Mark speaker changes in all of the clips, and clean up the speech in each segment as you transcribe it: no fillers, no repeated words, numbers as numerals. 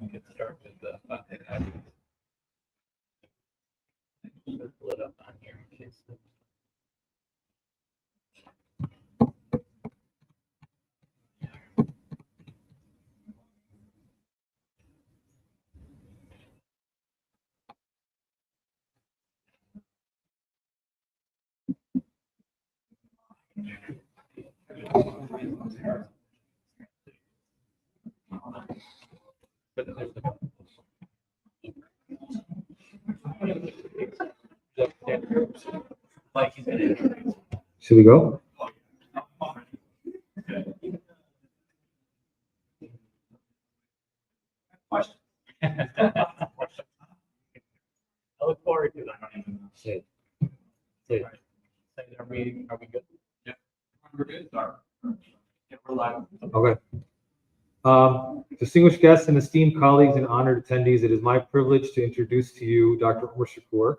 Speaker 1: can get started with the pull it up on here in case.
Speaker 2: Should we go?
Speaker 1: I look forward to that.
Speaker 2: Say it.
Speaker 1: Are we good?
Speaker 3: Yeah. We're good. Sorry. Yeah, we're live.
Speaker 2: Okay. Distinguished guests and esteemed colleagues and honored attendees, it is my privilege to introduce to you Dr. Umar Shakur,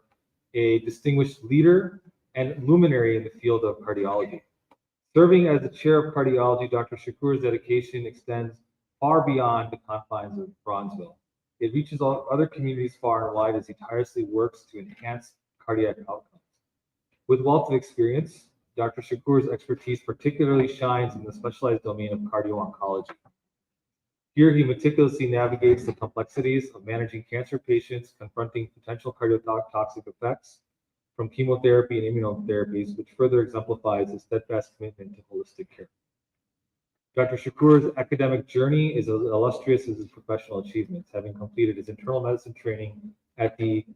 Speaker 2: a distinguished leader and luminary in the field of cardiology. Serving as the chair of cardiology, Dr. Shakur's dedication extends far beyond the confines of Bronzeville. It reaches all other communities far and wide as he tirelessly works to enhance cardiac outcomes. With wealth of experience, Dr. Shakur's expertise particularly shines in the specialized domain of cardio-oncology. Here, he meticulously navigates the complexities of managing cancer patients confronting potential cardiotoxic effects from chemotherapy and immunotherapies, which further exemplifies his steadfast commitment to holistic care. Dr. Shakur's academic journey is as illustrious as his professional achievements, having completed his internal medicine training at the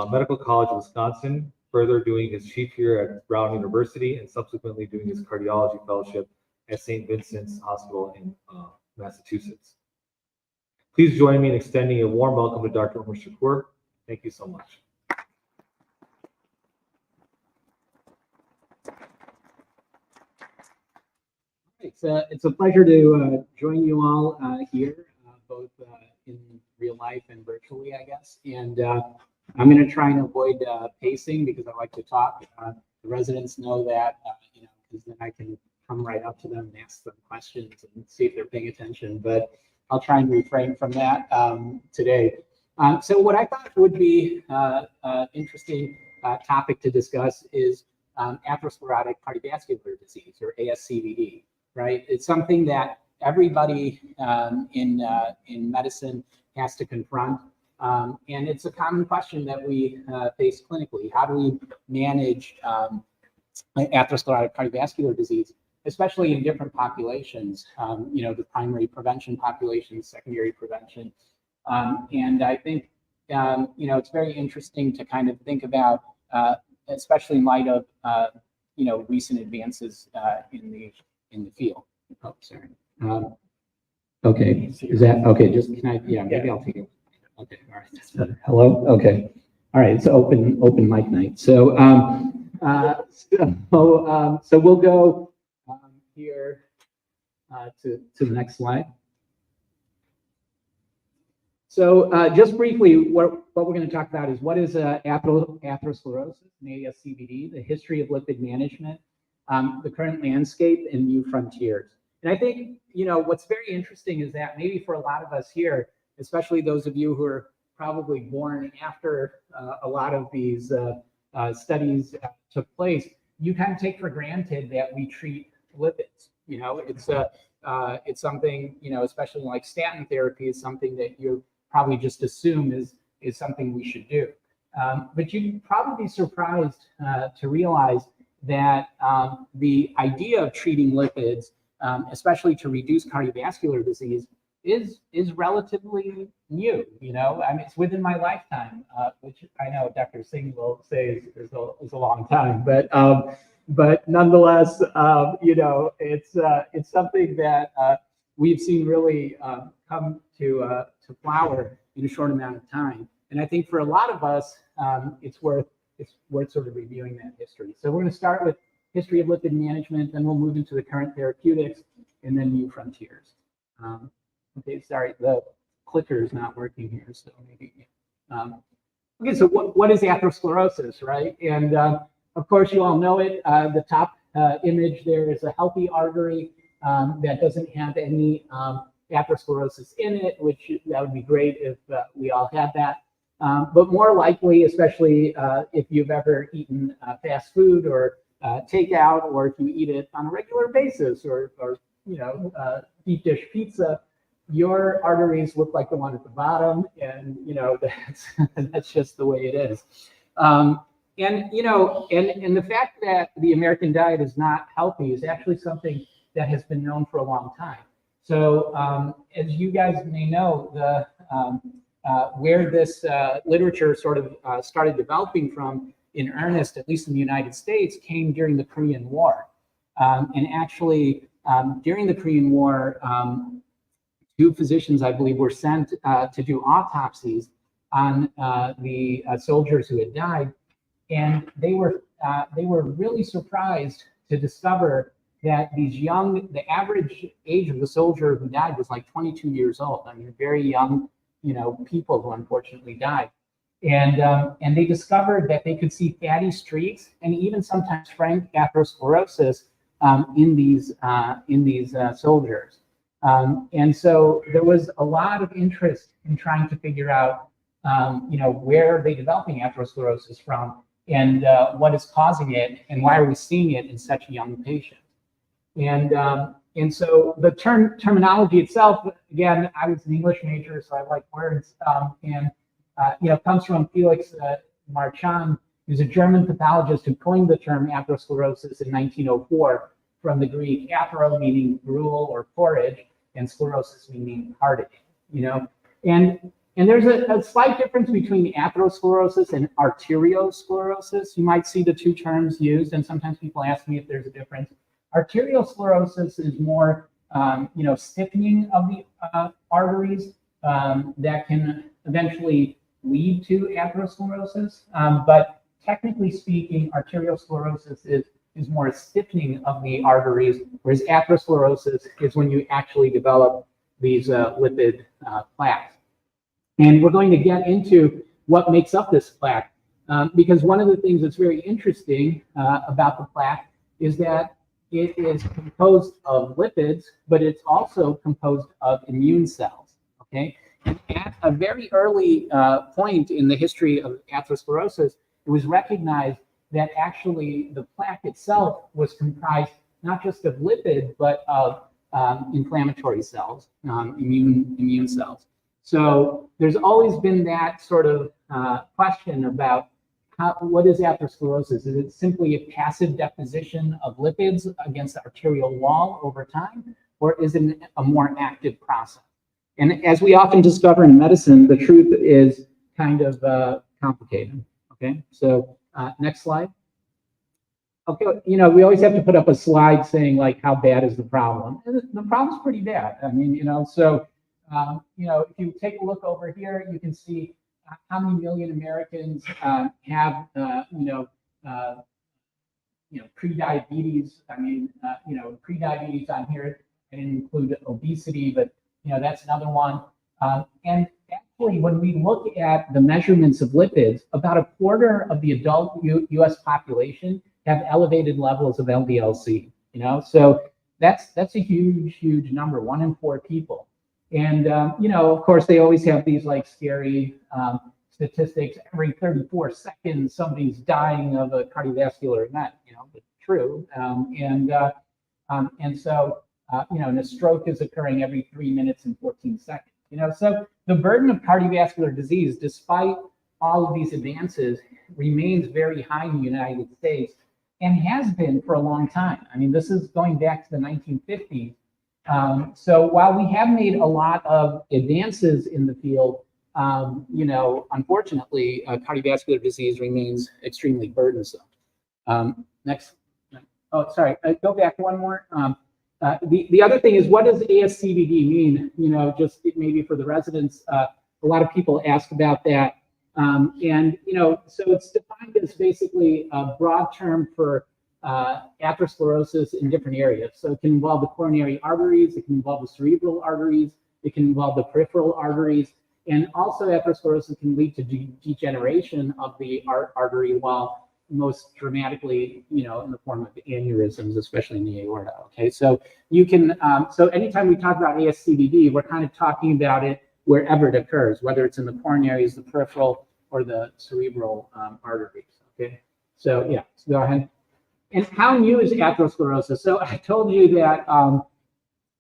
Speaker 2: Medical College of Wisconsin, further doing his chief year at Brown University, and subsequently doing his cardiology fellowship at St. Vincent's Hospital in Massachusetts. Please join me in extending a warm welcome to Dr. Umar Shakur. Thank you so much.
Speaker 4: It's a pleasure to join you all here, both in real life and virtually, I guess. And I'm going to try and avoid pacing because I like to talk. The residents know that, because then I can come right up to them and ask them questions and see if they're paying attention. But I'll try and refrain from that today. So what I thought would be an interesting topic to discuss is atherosclerotic cardiovascular disease, or ASCVD. Right, it's something that everybody in medicine has to confront, and it's a common question that we face clinically. How do we manage atherosclerotic cardiovascular disease, especially in different populations? The primary prevention population, secondary prevention, and I think it's very interesting to kind of think about, especially in light of recent advances in the field. Oh, sorry. Okay, is that okay? Just can I? Yeah, maybe I'll take it. Okay, all right. That's better. Hello. Okay, all right. It's open mic night. So so we'll go here to the next slide. So just briefly, what we're going to talk about is what is atherosclerosis and ASCVD, the history of lipid management, the current landscape, and new frontiers. And I think, what's very interesting is that maybe for a lot of us here, especially those of you who are probably born after a lot of these studies took place, you kind of take for granted that we treat lipids. It's something, especially like statin therapy is something that you probably just assume is something we should do. But you'd probably be surprised to realize that the idea of treating lipids, especially to reduce cardiovascular disease, is relatively new. I mean, it's within my lifetime, which I know Dr. Singh will say is a long time, but nonetheless, it's something that we've seen really come to flower in a short amount of time. And I think for a lot of us, it's worth sort of reviewing that history. So we're going to start with history of lipid management, then we'll move into the current therapeutics, and then new frontiers. Okay, sorry, the clicker is not working here, so maybe. Okay, so what is atherosclerosis, right? And of course, you all know it. The top image there is a healthy artery that doesn't have any atherosclerosis in it, which that would be great if we all had that. But more likely, especially if you've ever eaten fast food or takeout, or if you eat it on a regular basis, or deep dish pizza, your arteries look like the one at the bottom, and that's just the way it is. And the fact that the American diet is not healthy is actually something that has been known for a long time. So as you guys may know, where this literature sort of started developing from in earnest, at least in the United States, came during the Korean War. And actually, during the Korean War, 2 physicians, I believe, were sent to do autopsies on the soldiers who had died, and they were really surprised to discover that the average age of the soldier who died was like 22 years old. I mean, very young, people who unfortunately died. And they discovered that they could see fatty streaks and even sometimes frank atherosclerosis in these soldiers. And so there was a lot of interest in trying to figure out, where are they developing atherosclerosis from, and what is causing it, and why are we seeing it in such young patients? And so the terminology itself, again, I was an English major, so I like words, comes from Felix Marchand, who's a German pathologist who coined the term atherosclerosis in 1904 from the Greek athero, meaning gruel or porridge, and sclerosis meaning hardening. And there's a slight difference between atherosclerosis and arteriosclerosis. You might see the 2 terms used, and sometimes people ask me if there's a difference. Arteriosclerosis is more, stiffening of the arteries that can eventually lead to atherosclerosis. But technically speaking, arteriosclerosis is more a stiffening of the arteries, whereas atherosclerosis is when you actually develop these lipid plaques. And we're going to get into what makes up this plaque, because one of the things that's very interesting about the plaque is that it is composed of lipids, but it's also composed of immune cells, okay? And at a very early point in the history of atherosclerosis, it was recognized that actually the plaque itself was comprised not just of lipid, but of inflammatory cells, immune cells. So there's always been that sort of question about what is atherosclerosis? Is it simply a passive deposition of lipids against the arterial wall over time, or is it a more active process? And as we often discover in medicine, the truth is kind of complicated. Okay, so next slide. Okay, we always have to put up a slide saying like how bad is the problem. And the problem's pretty bad. I mean, if you take a look over here, you can see how many million Americans have, pre-diabetes. I mean, pre-diabetes on here, I didn't include obesity, but that's another one. And actually, when we look at the measurements of lipids, about a quarter of the adult U.S. population have elevated levels of LDL-C. So that's a huge number, 1 in 4 people. And, of course, they always have these like scary statistics. Every 34 seconds, somebody's dying of a cardiovascular event, but true. And so, and a stroke is occurring every 3 minutes and 14 seconds. So the burden of cardiovascular disease, despite all of these advances, remains very high in the United States and has been for a long time. I mean, this is going back to the 1950s. So while we have made a lot of advances in the field, unfortunately, cardiovascular disease remains extremely burdensome. Next. Oh, sorry. Go back one more. The other thing is, what does ASCVD mean? Just maybe for the residents, a lot of people ask about that. So it's defined as basically a broad term for atherosclerosis in different areas. So it can involve the coronary arteries, it can involve the cerebral arteries, it can involve the peripheral arteries, and also atherosclerosis can lead to degeneration of the artery, while most dramatically, in the form of aneurysms, especially in the aorta. Okay, so you can, so anytime we talk about ASCVD, we're kind of talking about it wherever it occurs, whether it's in the coronaries, the peripheral, or the cerebral arteries. Okay, so yeah, so go ahead. And how new is atherosclerosis? So I told you that,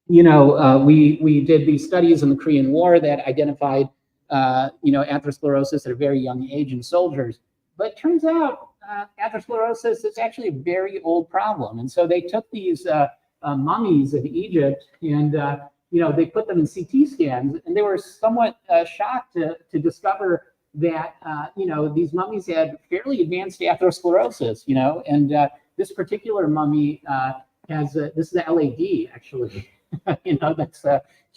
Speaker 4: we did these studies in the Korean War that identified, atherosclerosis at a very young age in soldiers. But it turns out atherosclerosis is actually a very old problem. And so they took these mummies of Egypt and, they put them in CT scans, and they were somewhat shocked to discover that, these mummies had fairly advanced atherosclerosis, and this particular mummy has, this is the LAD actually, that's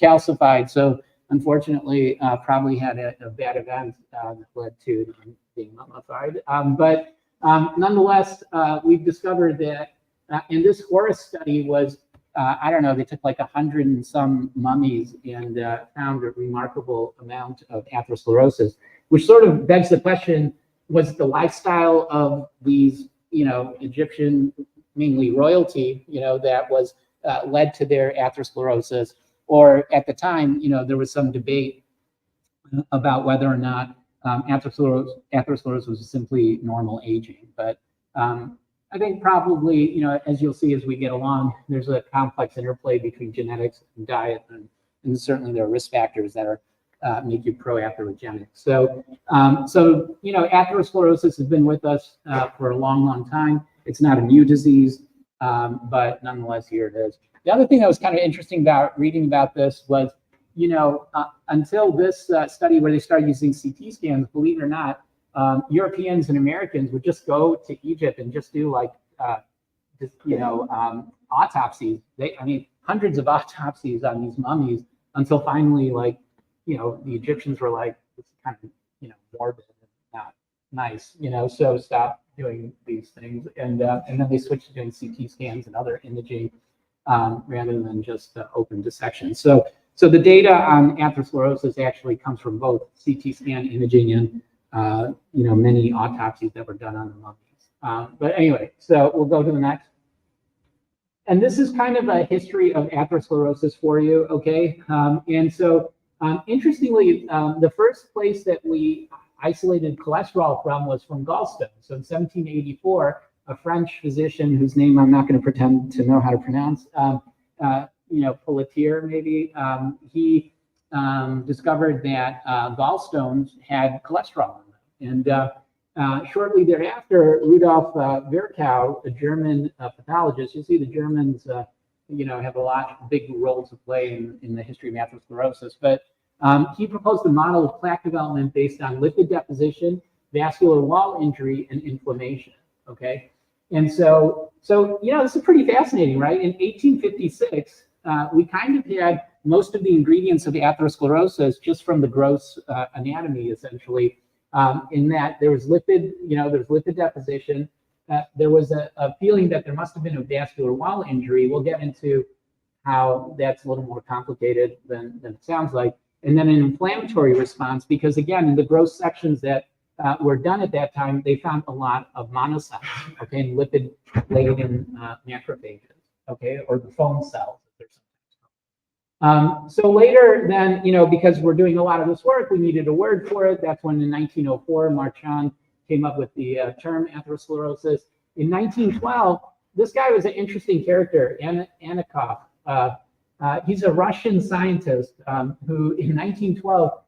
Speaker 4: calcified. So unfortunately, probably had a bad event that led to being mummified. But nonetheless, we've discovered that, and this Horus study was, I don't know, they took like 100 and some mummies and found a remarkable amount of atherosclerosis, which sort of begs the question, was the lifestyle of these, Egyptian, mainly royalty, that was led to their atherosclerosis? Or at the time, there was some debate about whether or not atherosclerosis was simply normal aging. But I think probably, as you'll see as we get along, there's a complex interplay between genetics and diet, and certainly there are risk factors that are make you pro-atherogenic. So, atherosclerosis has been with us for a long, long time. It's not a new disease, but nonetheless, here it is. The other thing that was kind of interesting about reading about this was, until this study where they started using CT scans, believe it or not, Europeans and Americans would just go to Egypt and just do like, autopsies. Hundreds of autopsies on these mummies until finally, like, the Egyptians were like, this is kind of, morbid and not nice, so stop doing these things. And then they switched to doing CT scans and other imaging rather than just open dissection. So the data on atherosclerosis actually comes from both CT scan imaging and, many autopsies that were done on the mummies. But anyway, so we'll go to the next. And this is kind of a history of atherosclerosis for you, okay? And so interestingly, the first place that we isolated cholesterol from was from gallstones. So in 1784, a French physician whose name I'm not going to pretend to know how to pronounce, Pelletier maybe, he discovered that gallstones had cholesterol in them. And shortly thereafter, Rudolf Virchow, a German pathologist, you'll see the Germans, have a big role to play in the history of atherosclerosis, but he proposed a model of plaque development based on lipid deposition, vascular wall injury, and inflammation, okay? And so this is pretty fascinating, right? In 1856, we kind of had most of the ingredients of atherosclerosis just from the gross anatomy, essentially, in that there was there's lipid deposition. There was a feeling that there must have been a vascular wall injury. We'll get into how that's a little more complicated than it sounds like. And then an inflammatory response, because again, in the gross sections that were done at that time, they found a lot of monocytes, okay, and lipid-laden macrophages, okay, or the foam cells. So later then, because we're doing a lot of this work, we needed a word for it. That's when in 1904, Marchand came up with the term atherosclerosis. In 1912, this guy was an interesting character, Anikov. He's a Russian scientist who in 1912,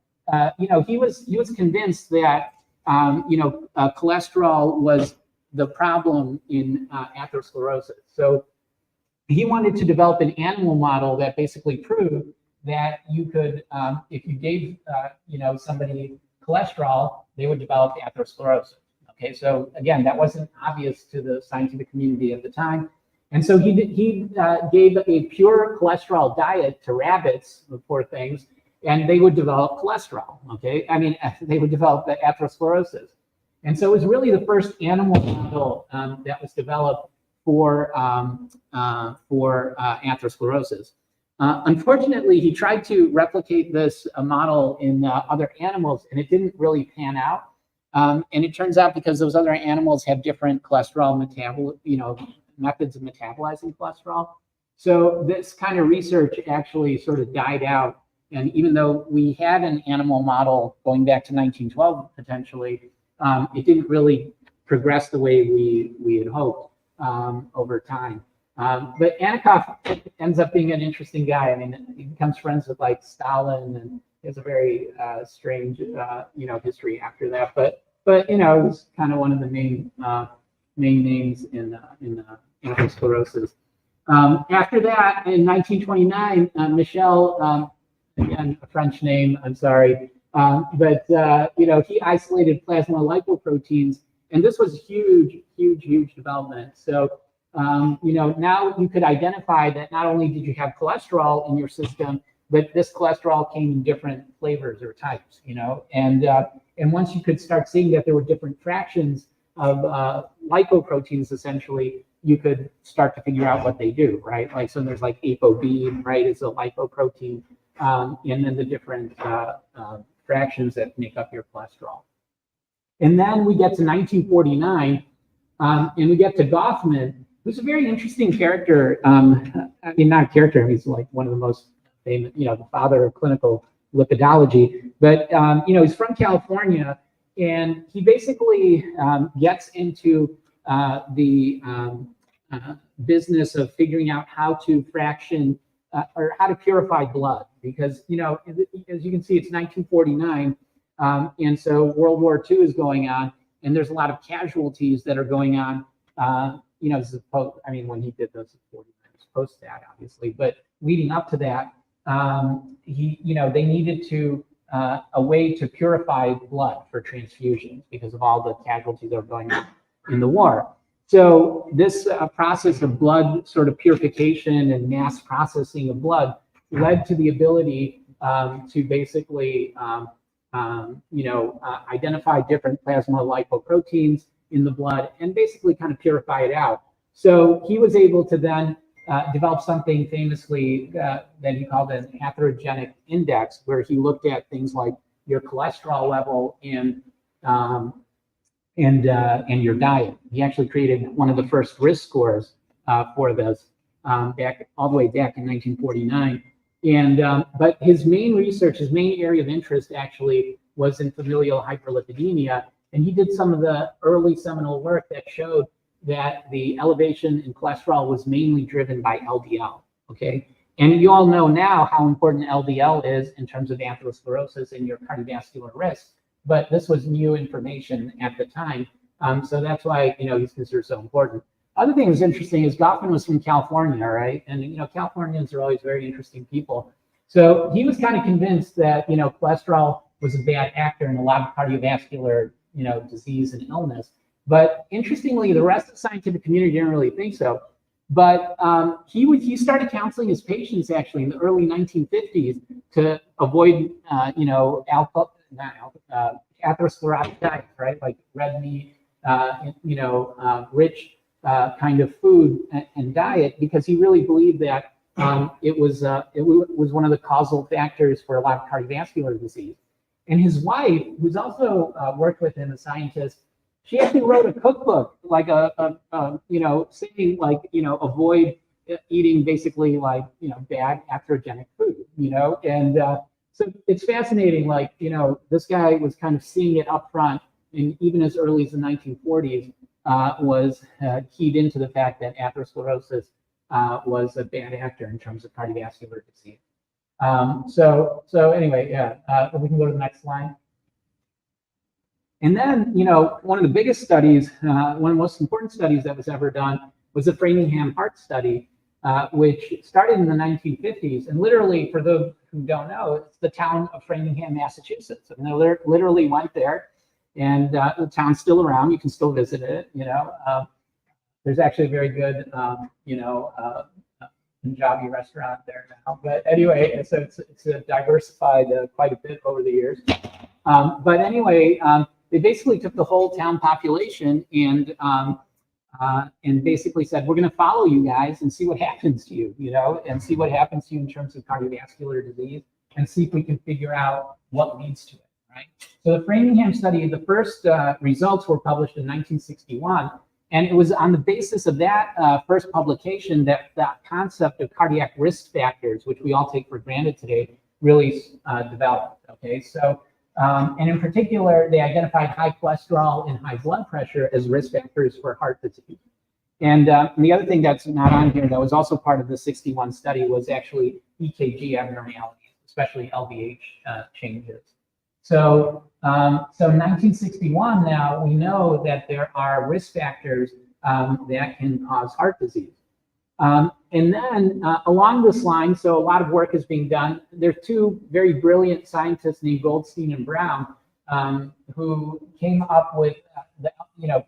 Speaker 4: he was convinced that, cholesterol was the problem in atherosclerosis. So he wanted to develop an animal model that basically proved that you could, if you gave, somebody cholesterol, they would develop atherosclerosis. Okay, so again, that wasn't obvious to the scientific community at the time. And so he gave a pure cholesterol diet to rabbits, the poor things, and they would develop cholesterol, okay? They would develop the atherosclerosis. And so it was really the first animal model that was developed for atherosclerosis. Unfortunately, he tried to replicate this model in other animals, and it didn't really pan out. And it turns out because those other animals have different cholesterol methods of metabolizing cholesterol. So this kind of research actually sort of died out. And even though we had an animal model going back to 1912 potentially, it didn't really progress the way we had hoped over time. But Anikoff ends up being an interesting guy. I mean, he becomes friends with like Stalin, and he has a very strange, history after that. But it was kind of one of the main names in atherosclerosis. After that, in 1929, Michel, again a French name, I'm sorry, but he isolated plasma lipoproteins, and this was huge development. So now you could identify that not only did you have cholesterol in your system, but this cholesterol came in different flavors or types, and once you could start seeing that there were different fractions of lipoproteins, essentially, you could start to figure out what they do, right? Like, so there's like ApoB, right? It's a lipoprotein, and then the different fractions that make up your cholesterol. And then we get to 1949, and we get to Goffman, who's a very interesting character. Not character, he's like one of the most famous, the father of clinical lipidology. But, he's from California, and he basically gets into the business of figuring out how to fraction or how to purify blood, because, as you can see, it's 1949. And so World War II is going on, and there's a lot of casualties that are going on. When he did those 49, post that, obviously, but leading up to that, they needed to a way to purify blood for transfusions because of all the casualties that were going on in the war. So this process of blood sort of purification and mass processing of blood led to the ability to basically identify different plasma lipoproteins in the blood and basically kind of purify it out. So he was able to then develop something famously that he called an atherogenic index, where he looked at things like your cholesterol level and your diet. He actually created one of the first risk scores for this all the way back in 1949. And but his main research, his main area of interest actually was in familial hyperlipidemia. And he did some of the early seminal work that showed that the elevation in cholesterol was mainly driven by LDL, okay? And you all know now how important LDL is in terms of atherosclerosis and your cardiovascular risk, but this was new information at the time. So that's why, he's considered so important. Other thing that's interesting is Goffman was from California, right? And, Californians are always very interesting people. So he was kind of convinced that, cholesterol was a bad actor in a lot of cardiovascular, disease and illness. But interestingly, the rest of the scientific community didn't really think so. But he started counseling his patients actually in the early 1950s to avoid, atherosclerotic diets, right? Like red meat, rich kind of food and diet, because he really believed that it was one of the causal factors for a lot of cardiovascular disease. And his wife, who's also worked with him, a scientist, she actually wrote a cookbook, like saying like, avoid eating basically like, bad atherogenic food, and so it's fascinating, like, this guy was kind of seeing it up front, and even as early as the 1940s was keyed into the fact that atherosclerosis was a bad actor in terms of cardiovascular disease. So anyway, we can go to the next slide. And then, one of the biggest studies, one of the most important studies that was ever done was the Framingham Heart Study, which started in the 1950s. And literally, for those who don't know, it's the town of Framingham, Massachusetts. And they literally went there, and the town's still around. You can still visit it, There's actually a very good, Punjabi restaurant there now. But anyway, so it's diversified quite a bit over the years. But anyway, they basically took the whole town population and basically said, we're going to follow you guys and see what happens to you, and see what happens to you in terms of cardiovascular disease, and see if we can figure out what leads to it, right? So the Framingham study, the first results were published in 1961, and it was on the basis of that first publication that that concept of cardiac risk factors, which we all take for granted today, really developed, okay? So, and in particular, they identified high cholesterol and high blood pressure as risk factors for heart disease. And the other thing that's not on here that was also part of the 61 study was actually EKG abnormalities, especially LVH changes. So, so in 1961 now, we know that there are risk factors that can cause heart disease. And then along this line, so a lot of work is being done. There are two very brilliant scientists named Goldstein and Brown who came up with the,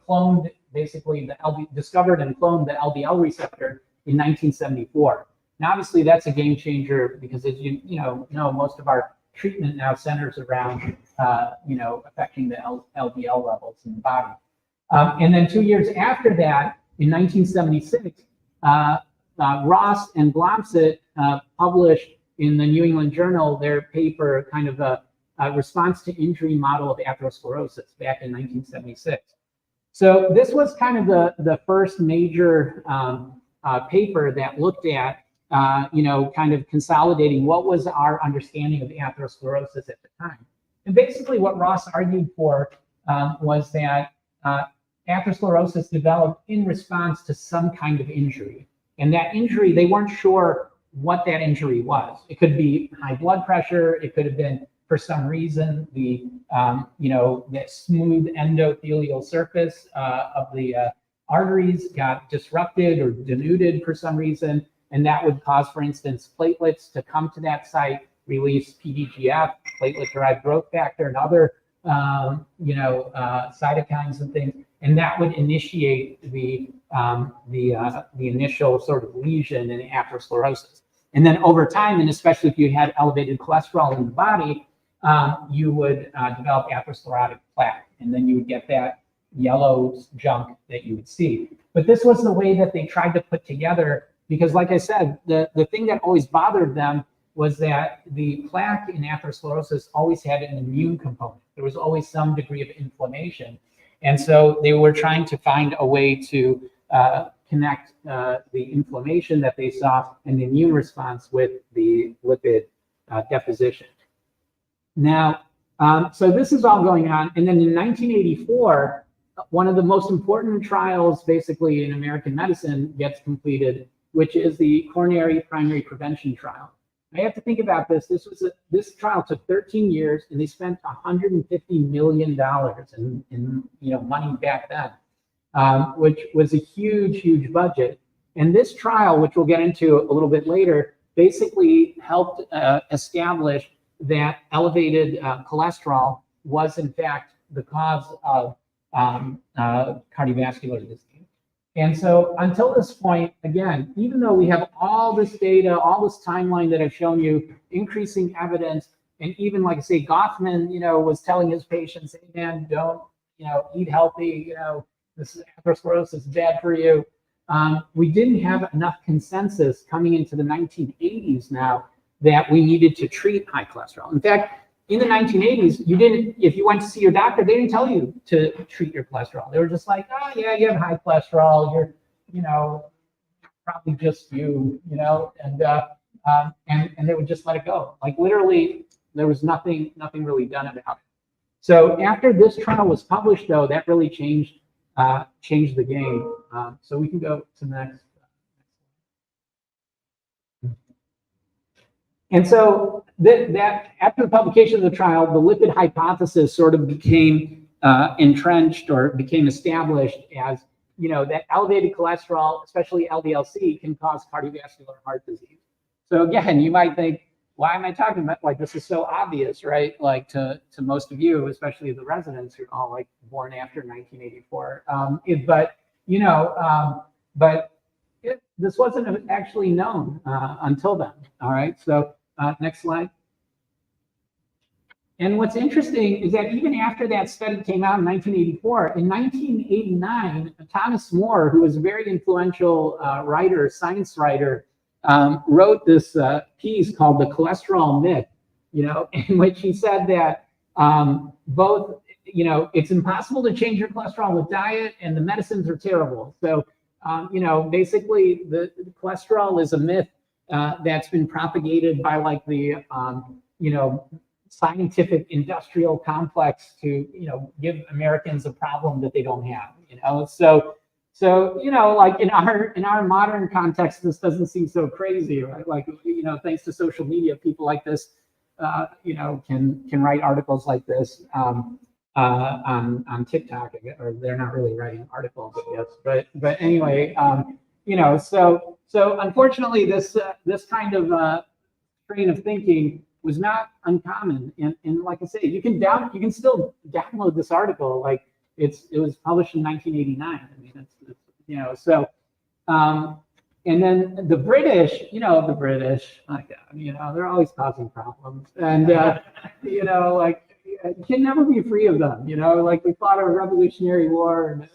Speaker 4: cloned basically discovered and cloned the LDL receptor in 1974. Now, obviously, that's a game changer because, as you know, most of our treatment now centers around, affecting the LDL levels in the body. And then 2 years after that, in 1976, Ross and Blomsett published in the New England Journal their paper, kind of a response to injury model of atherosclerosis back in 1976. So this was kind of the first major paper that looked at, kind of consolidating what was our understanding of atherosclerosis at the time. And basically what Ross argued for was that atherosclerosis developed in response to some kind of injury. And that injury, they weren't sure what that injury was. It could be high blood pressure. It could have been, for some reason, the that smooth endothelial surface of the arteries got disrupted or denuded for some reason. And that would cause, for instance, platelets to come to that site, release PDGF, platelet-derived growth factor, and other cytokines and things. And that would initiate the initial sort of lesion in atherosclerosis. And then over time, and especially if you had elevated cholesterol in the body, you would develop atherosclerotic plaque, and then you would get that yellow junk that you would see. But this was the way that they tried to put together, because like I said, the thing that always bothered them was that the plaque in atherosclerosis always had an immune component. There was always some degree of inflammation. And so they were trying to find a way to connect the inflammation that they saw and the immune response with the lipid deposition. Now, so this is all going on. And then in 1984, one of the most important trials basically in American medicine gets completed, which is the coronary primary prevention trial. I have to think about this. This trial took 13 years, and they spent $150 million in money back then, which was a huge budget. And this trial, which we'll get into a little bit later, basically helped establish that elevated cholesterol was in fact the cause of cardiovascular disease. And so until this point, again, even though we have all this data, all this timeline that I've shown you, increasing evidence, and even like I say, Goffman, was telling his patients, hey man, don't, eat healthy, this atherosclerosis is bad for you. We didn't have enough consensus coming into the 1980s now that we needed to treat high cholesterol. In fact, in the 1980s, if you went to see your doctor, they didn't tell you to treat your cholesterol. They were just like, oh yeah, you have high cholesterol, you're, probably just you, and they would just let it go. Like literally, there was nothing really done about it. So after this trial was published, though, that really changed the game. So we can go to the next. And so that after the publication of the trial, the lipid hypothesis sort of became entrenched or became established as, that elevated cholesterol, especially LDL-C, can cause cardiovascular heart disease. So again, you might think, why am I talking about, like, this is so obvious, right? Like to most of you, especially the residents who are all like born after 1984. This wasn't actually known until then. All right, so next slide. And what's interesting is that even after that study came out in 1984, in 1989, Thomas More, who was a very influential science writer, wrote this piece called "The Cholesterol Myth," in which he said that both, it's impossible to change your cholesterol with diet, and the medicines are terrible. So, basically, the cholesterol is a myth that's been propagated by like the, scientific industrial complex to, give Americans a problem that they don't have, So, like in our modern context, this doesn't seem so crazy, right? Like, thanks to social media, people like this, can write articles like this on TikTok, or they're not really writing articles, I guess. But anyway, so unfortunately, this kind of train of thinking was not uncommon. And like I say, you can still download this article. Like it was published in 1989. I mean, it's so. And then the British, my God, they're always causing problems, and like you can never be free of them. Like we fought a Revolutionary War and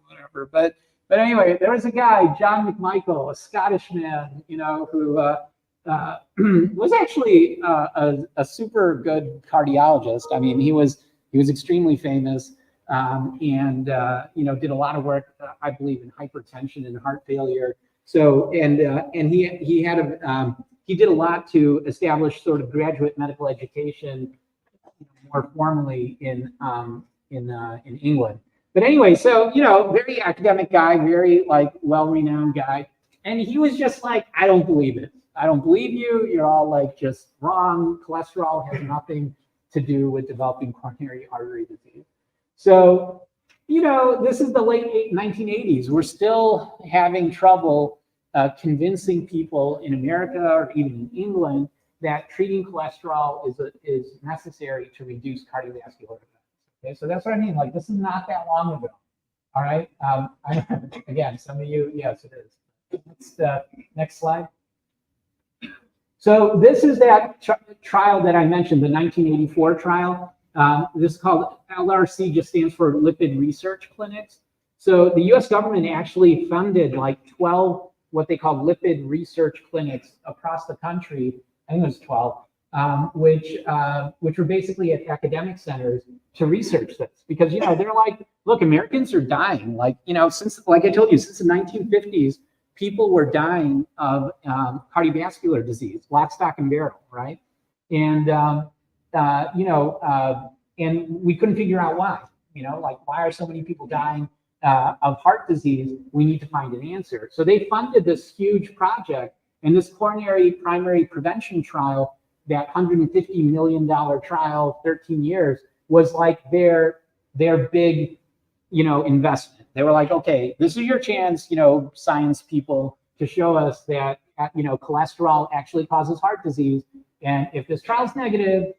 Speaker 4: whatever. But anyway, there was a guy, John McMichael, a Scottish man, who was actually a super good cardiologist. I mean, he was extremely famous, and did a lot of work, I believe, in hypertension and heart failure. So and he did a lot to establish sort of graduate medical education more formally in England. But anyway, so very academic guy, very like well-renowned guy, and he was just like, I don't believe it. I don't believe you. You're all like just wrong. Cholesterol has nothing to do with developing coronary artery disease. So, this is the late 1980s. We're still having trouble convincing people in America or even in England that treating cholesterol is necessary to reduce cardiovascular events. Okay, so that's what I mean. Like, this is not that long ago. All right. Again, some of you, yes, it is. Next slide. So this is that trial that I mentioned, the 1984 trial. This is called LRC, just stands for Lipid Research Clinics. So the US government actually funded like 12 what they call lipid research clinics across the country. I think it was 12, which were basically at academic centers to research this, because they're like, look, Americans are dying. Like since, like I told you, since the 1950s, people were dying of cardiovascular disease, lock, stock, and barrel, right? And and we couldn't figure out why. Like, why are so many people dying of heart disease? We need to find an answer. So they funded this huge project, and this coronary primary prevention trial, that $150 million trial, 13 years, was like their big, investment. They were like, okay, this is your chance, science people, to show us that, cholesterol actually causes heart disease. And if this trial's negative,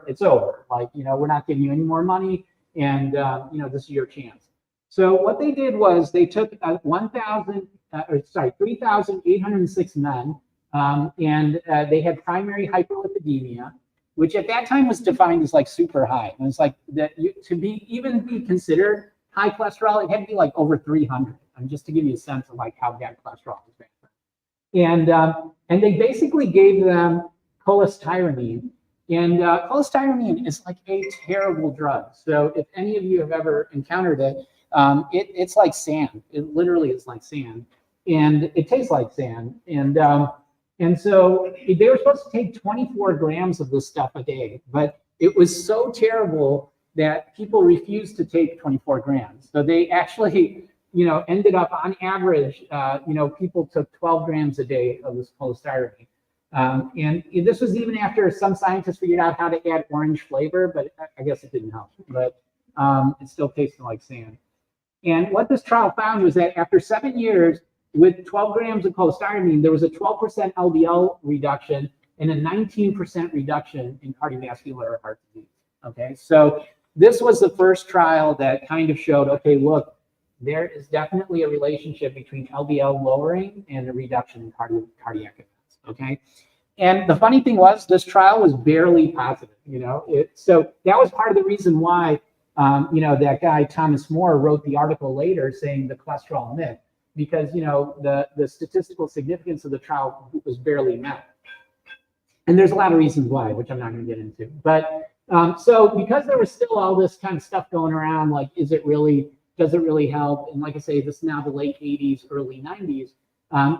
Speaker 4: it's over. Like, we're not giving you any more money, and this is your chance. So what they did was they took 3,806 men, and they had primary hyperlipidemia, which at that time was defined as like super high. And it's like that to even be considered high cholesterol, it had to be like over 300. And just to give you a sense of like how bad cholesterol is back then. And they basically gave them cholestyramine. And cholestyramine is like a terrible drug. So if any of you have ever encountered it, it's like sand. It literally is like sand, and it tastes like sand. And so they were supposed to take 24 grams of this stuff a day, but it was so terrible that people refused to take 24 grams. So they actually, ended up on average, people took 12 grams a day of this cholestyramine. And this was even after some scientists figured out how to add orange flavor, but I guess it didn't help. But it still tasted like sand. And what this trial found was that after 7 years, with 12 grams of cholestyramine, there was a 12% LDL reduction and a 19% reduction in cardiovascular heart disease. Okay, so this was the first trial that kind of showed, okay, look, there is definitely a relationship between LDL lowering and a reduction in cardiac events. Okay, and the funny thing was, this trial was barely positive. So that was part of the reason why. That guy, Thomas More, wrote the article later saying the cholesterol myth, because, the statistical significance of the trial was barely met. And there's a lot of reasons why, which I'm not going to get into. But So because there was still all this kind of stuff going around, like, does it really help? And like I say, this is now the late 80s, early 90s.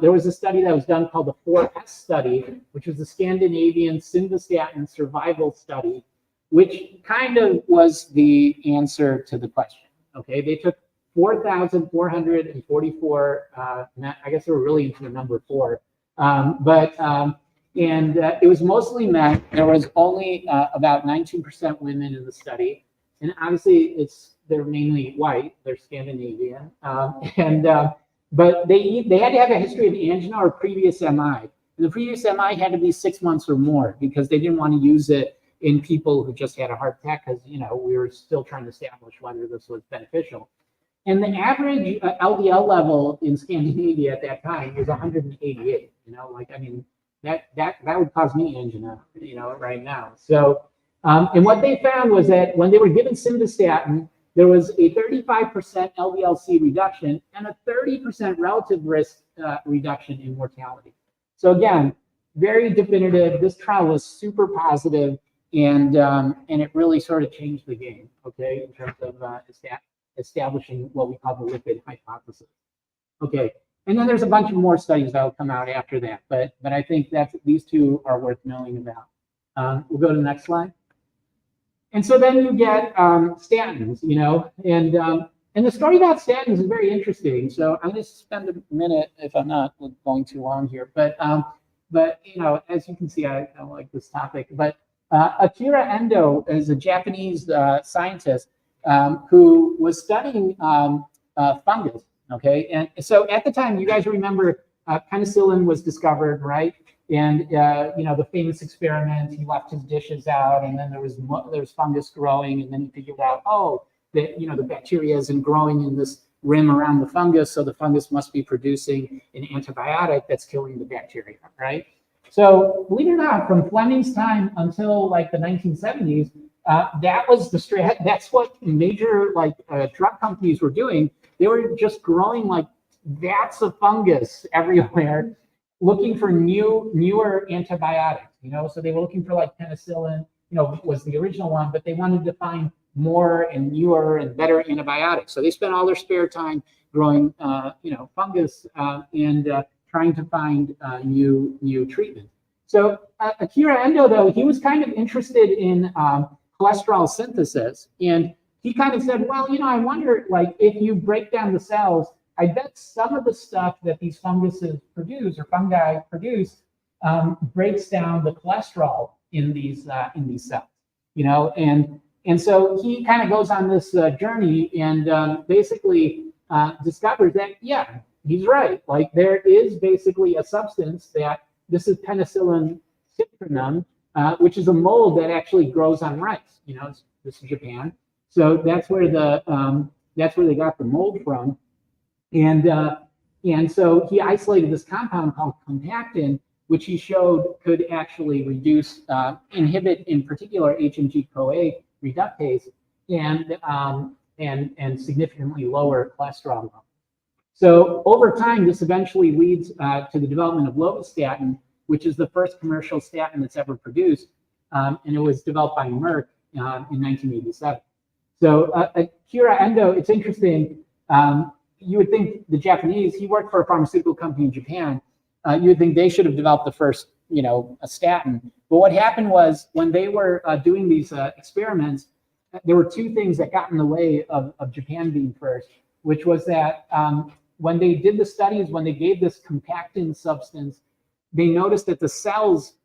Speaker 4: There was a study that was done called the 4S study, which was the Scandinavian simvastatin survival study, which kind of was the answer to the question. Okay, they took 4,444, I guess they were really into the number 4, it was mostly men. There was only about 19% women in the study, and obviously they're mainly white. They're Scandinavian, but they had to have a history of angina or previous MI. And the previous MI had to be 6 months or more because they didn't want to use it in people who just had a heart attack because we were still trying to establish whether this was beneficial. And the average LDL level in Scandinavia at that time was 188. That would cause me angina, right now. So, and what they found was that when they were given simvastatin, there was a 35% LDL-C reduction and a 30% relative risk reduction in mortality. So again, very definitive. This trial was super positive, and it really sort of changed the game, okay, in terms of establishing what we call the lipid hypothesis. Okay, and then there's a bunch of more studies that will come out after that, but I think these two are worth knowing about. We'll go to the next slide. And so then you get statins, and the story about statins is very interesting. So I'm going to spend a minute, if I'm not going too long here, but as you can see, I like this topic. But Akira Endo is a Japanese scientist who was studying fungus. Okay, and so at the time, you guys remember penicillin was discovered, right? And the famous experiment, he left his dishes out, and then there was fungus growing, and then he figured out, that the bacteria isn't growing in this rim around the fungus, so the fungus must be producing an antibiotic that's killing the bacteria, right? So believe it or not, from Fleming's time until like the 1970s, that was the strat. That's what major drug companies were doing. They were just growing like vats of fungus everywhere, looking for newer antibiotics. So they were looking for like penicillin, was the original one, but they wanted to find more and newer and better antibiotics. So they spent all their spare time growing, fungus and trying to find new treatment. So Akira Endo, though, he was kind of interested in cholesterol synthesis, and he kind of said, well, I wonder, if you break down the cells, I bet some of the stuff that these funguses produce or fungi produce breaks down the cholesterol in these cells, and so he kind of goes on this journey and basically discovers that, yeah, he's right. Like there is basically a substance that this is penicillin citrinum, which is a mold that actually grows on rice. This is Japan, so that's where they got the mold from. And so he isolated this compound called compactin, which he showed could actually inhibit in particular HMG-CoA reductase and significantly lower cholesterol levels. So over time, this eventually leads to the development of lovastatin, which is the first commercial statin that's ever produced, and it was developed by Merck in 1987. So Akira Endo, it's interesting. You would think the Japanese, he worked for a pharmaceutical company in Japan. You would think they should have developed the first, a statin. But what happened was when they were doing these experiments, there were two things that got in the way of Japan being first, which was that when they did the studies, when they gave this compactin substance, they noticed that the cells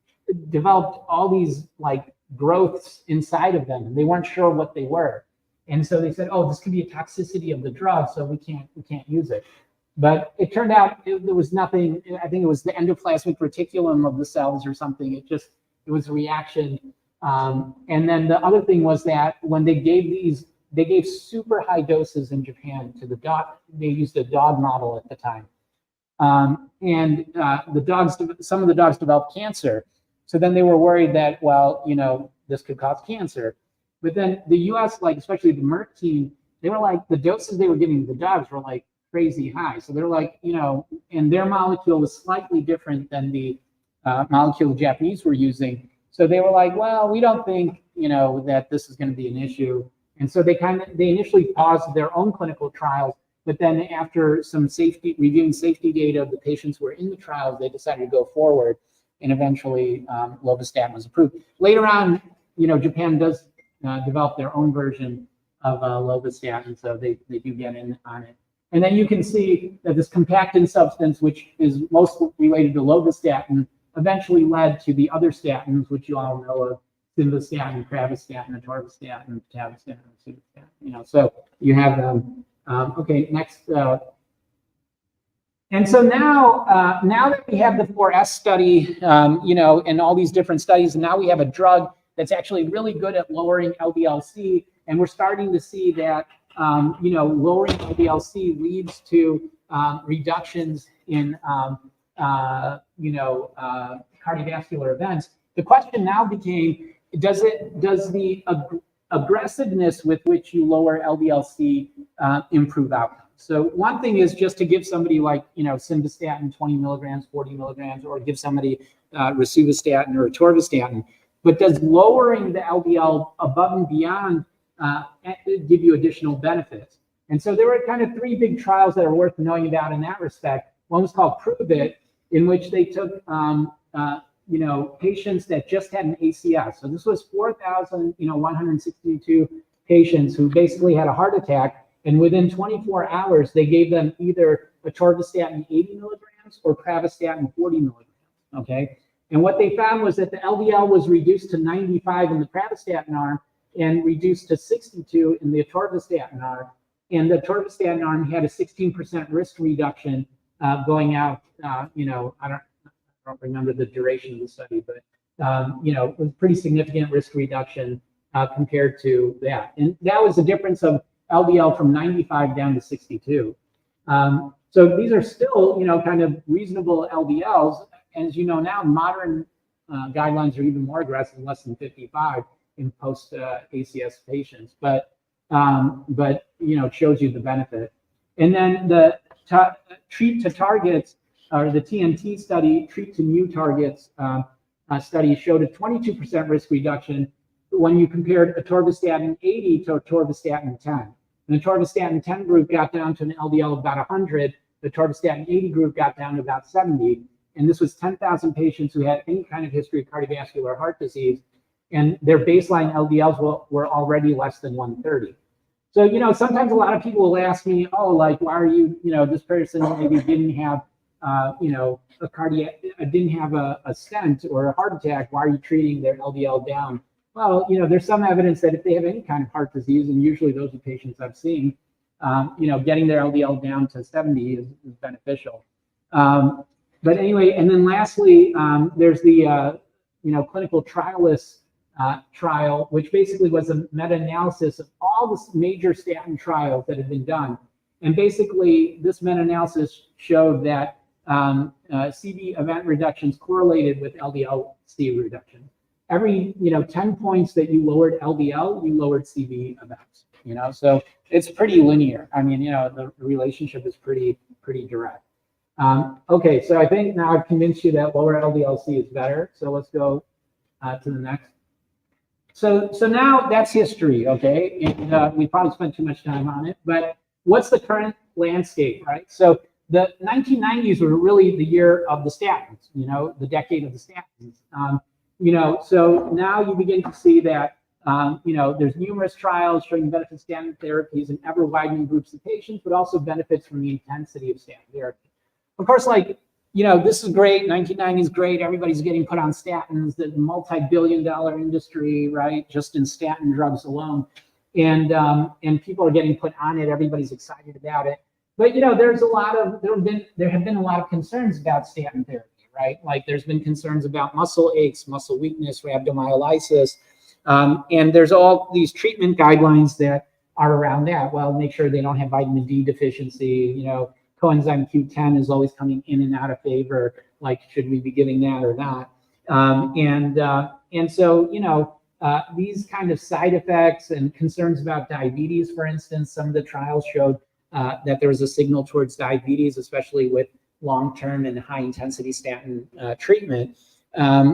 Speaker 4: developed all these growths inside of them, and they weren't sure what they were. And so they said, oh, this could be a toxicity of the drug, so we can't use it. But it turned out there was nothing. I think it was the endoplasmic reticulum of the cells or something. It was a reaction. And then the other thing was that when they gave super high doses in Japan to the dog. They used a dog model at the time. And some of the dogs developed cancer. So then they were worried that, this could cause cancer. But then the US, especially the Merck team, they were the doses they were giving the dogs were crazy high. So they're and their molecule was slightly different than the molecule the Japanese were using. So they were well, we don't think, you know, that this is going to be an issue. And so they initially paused their own clinical trials, but then after some reviewing safety data of the patients who were in the trials, they decided to go forward, and eventually lovastatin was approved. Later on, you know, Japan does develop their own version of lovastatin, so they do get in on it. And then you can see that this compactin substance, which is most related to lovastatin, eventually led to the other statins, which you all know of: simvastatin, pravastatin, atorvastatin, pitavastatin, and rosuvastatin. You know, so you have them. Okay, next. And so now, now that we have the 4S study, you know, and all these different studies, and now we have a drug that's actually really good at lowering LDL-C, and we're starting to see that, you know, lowering LDL-C leads to reductions in, you know, cardiovascular events. The question now became, does the aggressiveness with which you lower LDL-C improve outcomes? So one thing is just to give somebody like, you know, simvastatin 20 milligrams, 40 milligrams, or give somebody rosuvastatin or atorvastatin. But does lowering the LDL above and beyond give you additional benefits? And so there were kind of three big trials that are worth knowing about in that respect. One was called Prove It, in which they took you know, patients that just had an ACS. So this was 4,162 patients who basically had a heart attack, and within 24 hours, they gave them either atorvastatin 80 milligrams or pravastatin 40 milligrams, okay? And what they found was that the LDL was reduced to 95 in the pravastatin arm and reduced to 62 in the atorvastatin arm. And the atorvastatin arm had a 16% risk reduction going out, you know, I don't remember the duration of the study, but, you know, it was pretty significant risk reduction compared to that. And that was the difference of LDL from 95 down to 62. So these are still, you know, kind of reasonable LDLs. As you know now, modern guidelines are even more aggressive, less than 55 in post ACS patients. But you know, it shows you the benefit. And then the treat to targets, or the TNT study, treat to new targets study, showed a 22% risk reduction when you compared atorvastatin 80 to atorvastatin 10. The atorvastatin 10 group got down to an LDL of about 100. The atorvastatin 80 group got down to about 70. And this was 10,000 patients who had any kind of history of cardiovascular heart disease, and their baseline LDLs were already less than 130. So, you know, sometimes a lot of people will ask me, oh, like, why are you, you know, this person maybe didn't have, you know, didn't have a stent or a heart attack. Why are you treating their LDL down? Well, you know, there's some evidence that if they have any kind of heart disease, and usually those are patients I've seen, you know, getting their LDL down to 70 is beneficial. But anyway, and then lastly, there's the, you know, clinical trialist trial, which basically was a meta-analysis of all the major statin trials that had been done. And basically, this meta-analysis showed that CV event reductions correlated with LDL-C reduction. Every, you know, 10 points that you lowered LDL, you lowered CV events, you know, so it's pretty linear. I mean, you know, the relationship is pretty direct. Okay, so I think now I've convinced you that lower LDL-C is better. So let's go to the next. So now that's history, okay? And we probably spent too much time on it, but what's the current landscape, right? So the 1990s were really the year of the statins, you know, the decade of the statins. You know, so now you begin to see that, you know, there's numerous trials showing benefits of statin therapies in ever widening groups of patients, but also benefits from the intensity of statin therapy. Of course, like, you know, this is great. 1990 is great. Everybody's getting put on statins. The multi-billion-dollar industry, right? Just in statin drugs alone, and people are getting put on it. Everybody's excited about it. But you know, there have been a lot of concerns about statin therapy, right? Like there's been concerns about muscle aches, muscle weakness, rhabdomyolysis, and there's all these treatment guidelines that are around that. Well, make sure they don't have vitamin D deficiency. You know, coenzyme Q10 is always coming in and out of favor. Like, should we be giving that or not? And so, you know, these kind of side effects and concerns about diabetes, for instance, some of the trials showed that there was a signal towards diabetes, especially with long-term and high-intensity statin treatment.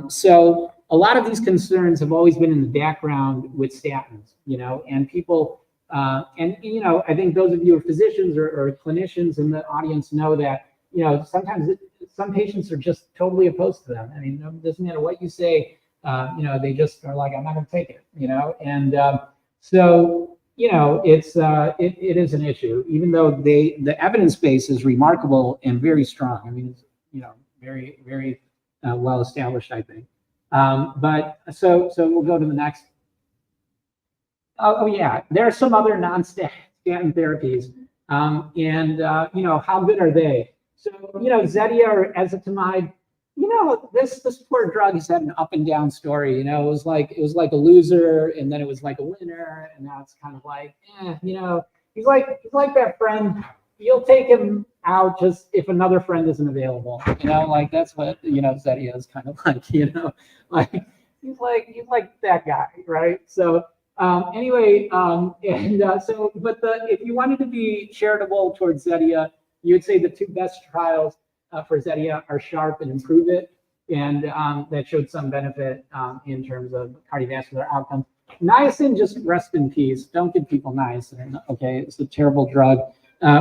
Speaker 4: So, a lot of these concerns have always been in the background with statins, and people, I think those of you who are physicians or clinicians in the audience know that, sometimes some patients are just totally opposed to them. I mean, it doesn't matter what you say, they just are like, I'm not going to take it, and so, it is an issue, even though the evidence base is remarkable and very strong. I mean, it's, very, very well established, I think. But so we'll go to the next. Oh yeah, there are some other non-statin therapies, and how good are they? So Zetia or ezetimibe, this poor drug has had an up and down story. It was like a loser, and then it was like a winner, and now it's kind of like, he's like that friend. You'll take him out just if another friend isn't available. Like that's what Zetia is kind of like. Like he's like that guy, right? So anyway, if you wanted to be charitable towards Zetia, you would say the two best trials for Zetia are SHARP and Improve It, and that showed some benefit in terms of cardiovascular outcomes. Niacin, just rest in peace. Don't give people niacin. Okay, it's a terrible drug.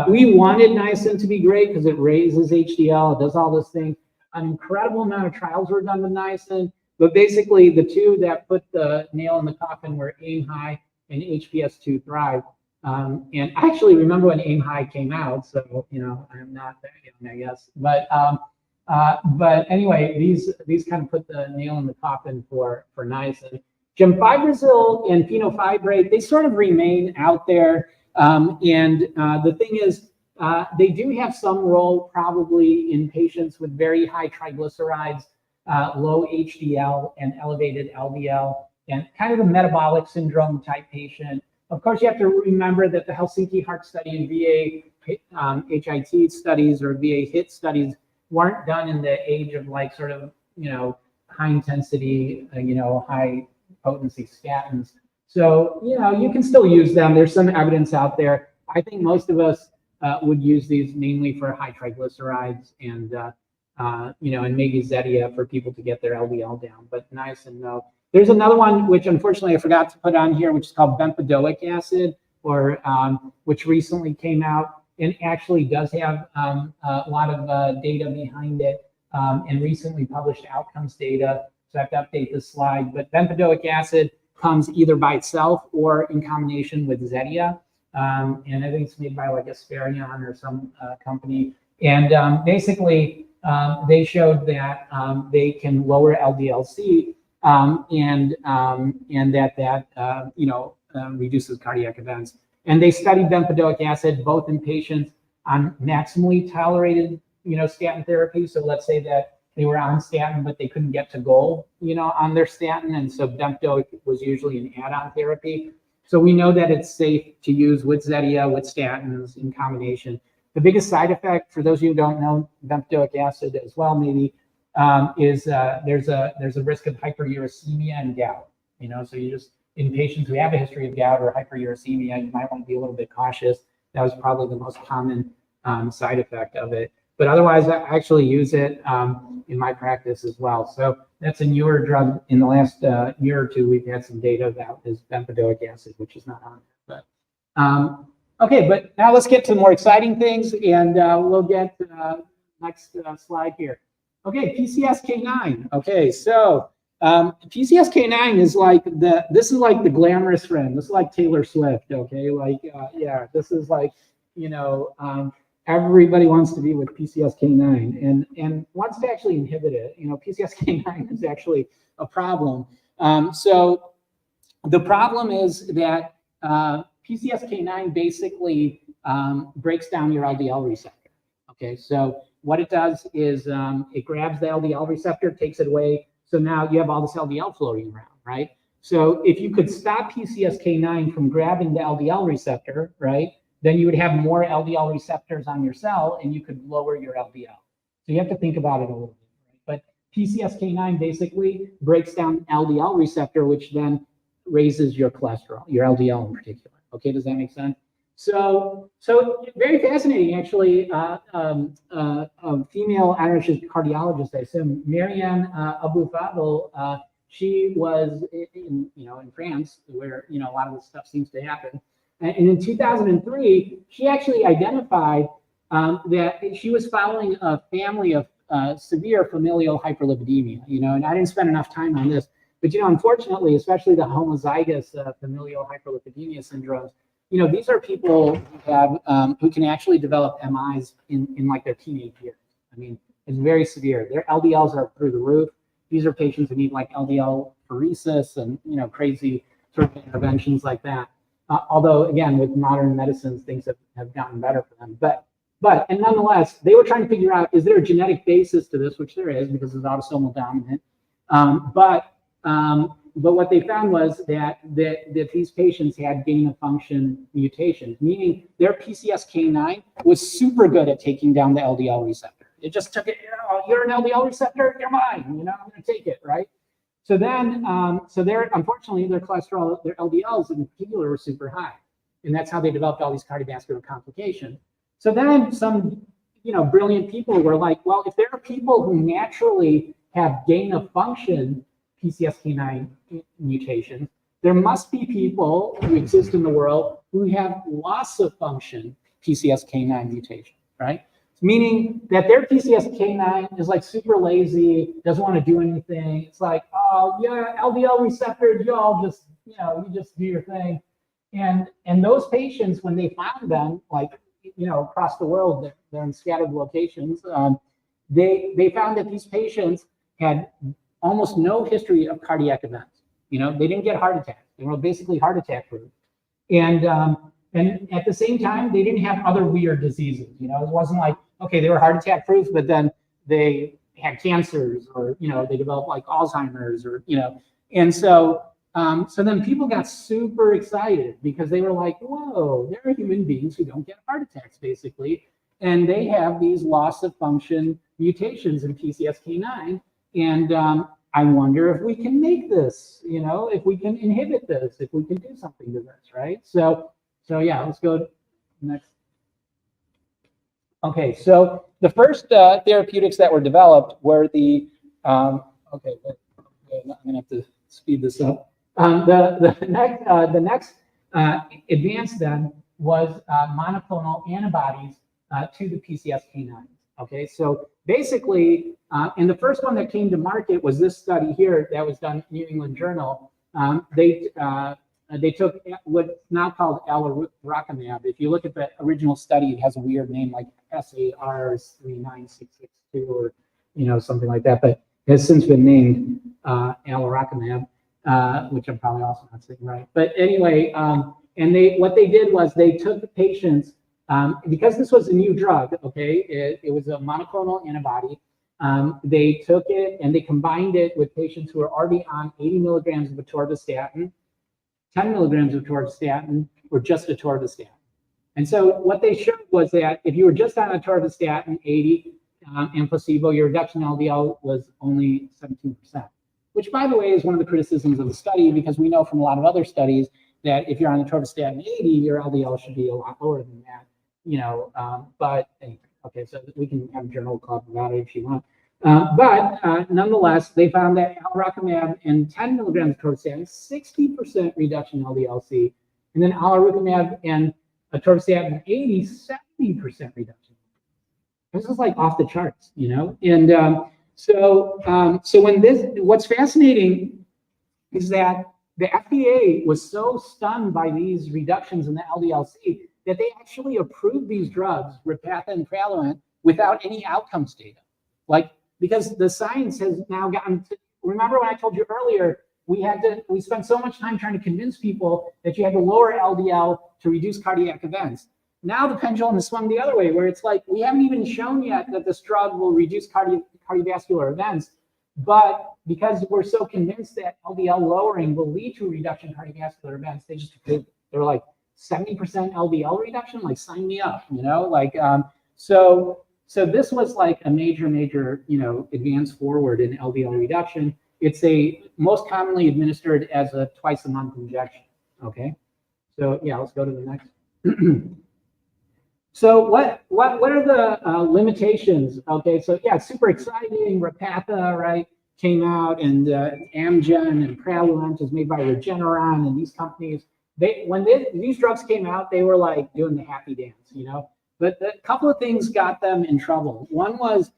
Speaker 4: We wanted niacin to be great because it raises HDL, it does all those things. An incredible amount of trials were done with niacin, but basically the two that put the nail in the coffin were AIM High and HPS2 Thrive. And I actually remember when AIM High came out, so I'm not that young, I guess. But anyway, these kind of put the nail in the coffin for niacin. Gemfibrozil and fenofibrate, they sort of remain out there. And the thing is, they do have some role probably in patients with very high triglycerides, low HDL and elevated LDL, and kind of a metabolic syndrome type patient. Of course, you have to remember that the Helsinki Heart Study and VA HIT studies or VA HIT studies weren't done in the age of like sort of, high intensity, high potency statins. So, you can still use them. There's some evidence out there. I think most of us would use these mainly for high triglycerides and, and maybe Zetia for people to get their LDL down, but niacin, no. There's another one, which unfortunately I forgot to put on here, which is called bempedoic acid, or which recently came out and actually does have a lot of data behind it and recently published outcomes data. So I have to update this slide, but bempedoic acid comes either by itself or in combination with Zetia. And I think it's made by like Asperion or some company. And basically, they showed that they can lower LDL-C and that reduces cardiac events. And they studied bempedoic acid both in patients on maximally tolerated, statin therapy. So let's say that they were on statin, but they couldn't get to goal, on their statin. And so bempedoic was usually an add-on therapy. So we know that it's safe to use with Zetia, with statins in combination. The biggest side effect, for those of you who don't know bempedoic acid as well, maybe, is there's a risk of hyperuricemia and gout. So you just, in patients who have a history of gout or hyperuricemia, you might want to be a little bit cautious. That was probably the most common side effect of it. But otherwise, I actually use it in my practice as well. So that's a newer drug. In the last year or two, we've had some data about this bempedoic acid, which is not on there. But okay, but now let's get to more exciting things, and we'll get next slide here. Okay, PCSK9. Okay, so PCSK9 is like this is like the glamorous friend. This is like Taylor Swift. Okay, like yeah, this is like everybody wants to be with PCSK9, and wants to actually inhibit it. PCSK9 is actually a problem. So the problem is that PCSK9 basically breaks down your LDL receptor. Okay, so what it does is it grabs the LDL receptor, takes it away. So now you have all this LDL floating around, right? So if you could stop PCSK9 from grabbing the LDL receptor, right, then you would have more LDL receptors on your cell and you could lower your LDL. So you have to think about it a little bit, right? But PCSK9 basically breaks down LDL receptor, which then raises your cholesterol, your LDL in particular. Okay, does that make sense? So very fascinating, actually. A female, I don't know if she's a cardiologist, I assume, Marianne Abu Fadl, she was in France, where a lot of this stuff seems to happen. And in 2003, she actually identified that she was following a family of severe familial hyperlipidemia. And I didn't spend enough time on this, but unfortunately, especially the homozygous familial hyperlipidemia syndromes, these are people who can actually develop MIs in like their teenage years. I mean, it's very severe. Their LDLs are through the roof. These are patients who need like LDL pheresis and crazy sort of interventions like that. Although again, with modern medicines, things have gotten better for them. And nonetheless, they were trying to figure out, is there a genetic basis to this, which there is because it's autosomal dominant. But what they found was that these patients had gain of function mutations, meaning their PCSK9 was super good at taking down the LDL receptor. It just took it, you're an LDL receptor, you're mine, I'm gonna take it, right? So then, unfortunately, their cholesterol, their LDLs in particular were super high. And that's how they developed all these cardiovascular complications. So then some, brilliant people were like, well, if there are people who naturally have gain of function PCSK9 mutations, there must be people who exist in the world who have loss of function PCSK9 mutation, right? Meaning that their PCSK9 is like super lazy, doesn't want to do anything. It's like, oh yeah, LDL receptors, y'all just, you just do your thing. And those patients, when they found them, like, across the world, they're in scattered locations, they found that these patients had almost no history of cardiac events. They didn't get heart attacks. They were basically heart attack proof. And at the same time, they didn't have other weird diseases. It wasn't like, okay, they were heart attack proof, but then they had cancers or, they developed like Alzheimer's or, and so then people got super excited because they were like, whoa, there are human beings who don't get heart attacks basically. And they have these loss of function mutations in PCSK9. And I wonder if we can make this, if we can inhibit this, if we can do something to this, right? So yeah, let's go next. Okay, so the first therapeutics that were developed were the, I'm gonna have to speed this up. The next advance then was monoclonal antibodies to the PCSK9. Okay, so basically, and the first one that came to market was this study here that was done in New England Journal. They took what's now called alirocumab. If you look at the original study, it has a weird name like SAR39662 or something like that, but it has since been named alirocumab, which I'm probably also not saying right. But anyway, and what they did was they took the patients. Because this was a new drug, okay, it was a monoclonal antibody. They took it and they combined it with patients who were already on 80 milligrams of atorvastatin, 10 milligrams of atorvastatin, or just atorvastatin. And so what they showed was that if you were just on atorvastatin 80 and placebo, your reduction in LDL was only 17%, which by the way is one of the criticisms of the study because we know from a lot of other studies that if you're on atorvastatin 80, your LDL should be a lot lower than that. But anyway, okay, so we can have a journal club about it if you want. But nonetheless, they found that alirocumab and 10 milligrams of atorvastatin, 60% reduction in LDL-C, and then alirocumab and atorvastatin 80, 70% reduction. This is like off the charts, And so what's fascinating is that the FDA was so stunned by these reductions in the LDL-C that they actually approved these drugs, Repatha and Praluent, without any outcomes data. Because the science has now gotten to, remember when I told you earlier, we spent so much time trying to convince people that you had to lower LDL to reduce cardiac events. Now the pendulum has swung the other way, where it's like, we haven't even shown yet that this drug will reduce cardiovascular events, but because we're so convinced that LDL lowering will lead to a reduction in cardiovascular events, they just approved it. They're like, 70% LDL reduction, like sign me up, so this was like a major, advance forward in LDL reduction. It's most commonly administered as a twice a month injection, okay? So yeah, let's go to the next. So what are the limitations? Okay, so yeah, super exciting, Repatha, right? came out, and Amgen and Praluent is made by Regeneron, and these companies, these drugs came out, they were like doing the happy dance, you know. But a couple of things got them in trouble. One was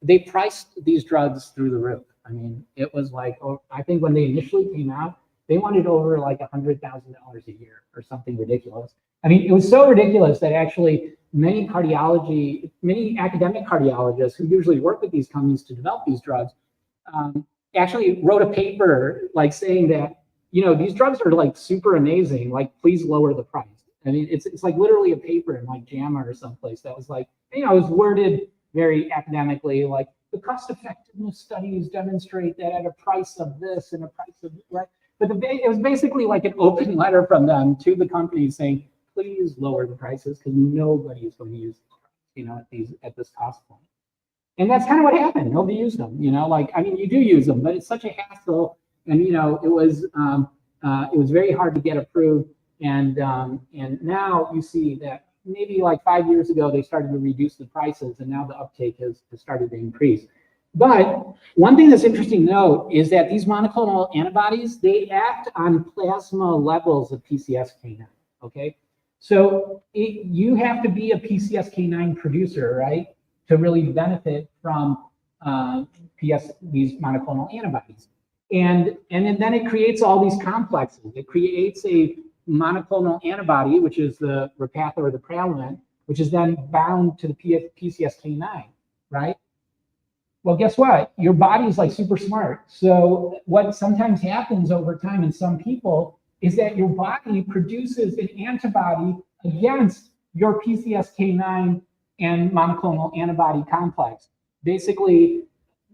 Speaker 4: they priced these drugs through the roof. I mean, it was like, I think when they initially came out, they wanted over like $100,000 a year or something ridiculous. I mean, it was so ridiculous that actually many academic cardiologists who usually work with these companies to develop these drugs actually wrote a paper like saying that, you know, these drugs are like super amazing, like please lower the price. I mean, it's like literally a paper in like JAMA or someplace that was like, you know, it was worded very academically, like the cost effectiveness studies demonstrate that at a price of this and a price of, right? But it was basically like an open letter from them to the companies saying, please lower the prices because nobody is going to use them, you know, at this cost point. And that's kind of what happened. Nobody used them, you know, like, I mean, you do use them, but it's such a hassle. And, you know, it was very hard to get approved. And now you see that maybe like 5 years ago, they started to reduce the prices, and now the uptake has started to increase. But one thing that's interesting to note is that these monoclonal antibodies, they act on plasma levels of PCSK9, okay? So you have to be a PCSK9 producer, right, to really benefit from these monoclonal antibodies. And then it creates all these complexes. It creates a monoclonal antibody, which is the Repatha or the Praluent, which is then bound to the PCSK9, right? Well, guess what? Your body is like super smart. So what sometimes happens over time in some people is that your body produces an antibody against your PCSK9 and monoclonal antibody complex, basically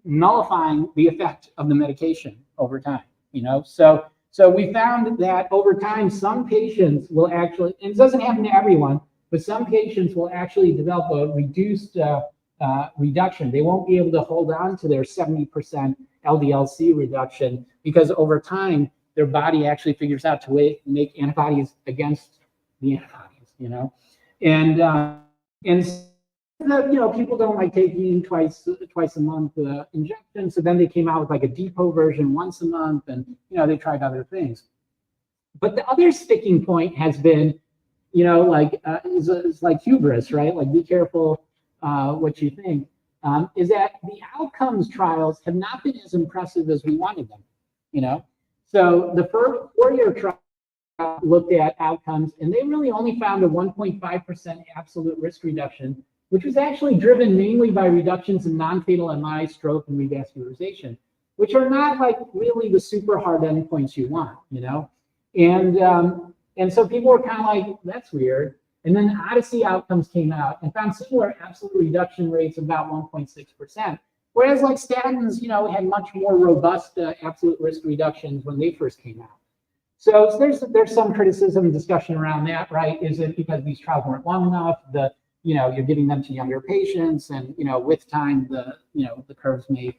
Speaker 4: nullifying the effect of the medication over time, you know? So we found that over time, some patients will actually, and it doesn't happen to everyone, but some patients will actually develop a reduced reduction. They won't be able to hold on to their 70% LDL-C reduction because over time, their body actually figures out to make antibodies against the antibodies, you know? And you know, people don't like taking twice a month injections. So then they came out with like a depot version once a month, and you know, they tried other things. But the other sticking point has been, you know, like it's like hubris, right? Like be careful what you think. Is that the outcomes trials have not been as impressive as we wanted them, you know? So the first 4-year trial looked at outcomes, and they really only found a 1.5% absolute risk reduction, which was actually driven mainly by reductions in non-fatal MI, stroke, and revascularization, which are not like really the super hard endpoints you want, you know? And so people were kind of like, that's weird. And then Odyssey outcomes came out and found similar absolute reduction rates of about 1.6%. Whereas like statins, you know, had much more robust absolute risk reductions when they first came out. So there's some criticism and discussion around that, right? Is it because these trials weren't long enough? You know, you're giving them to younger patients, and you know, with time, the curves may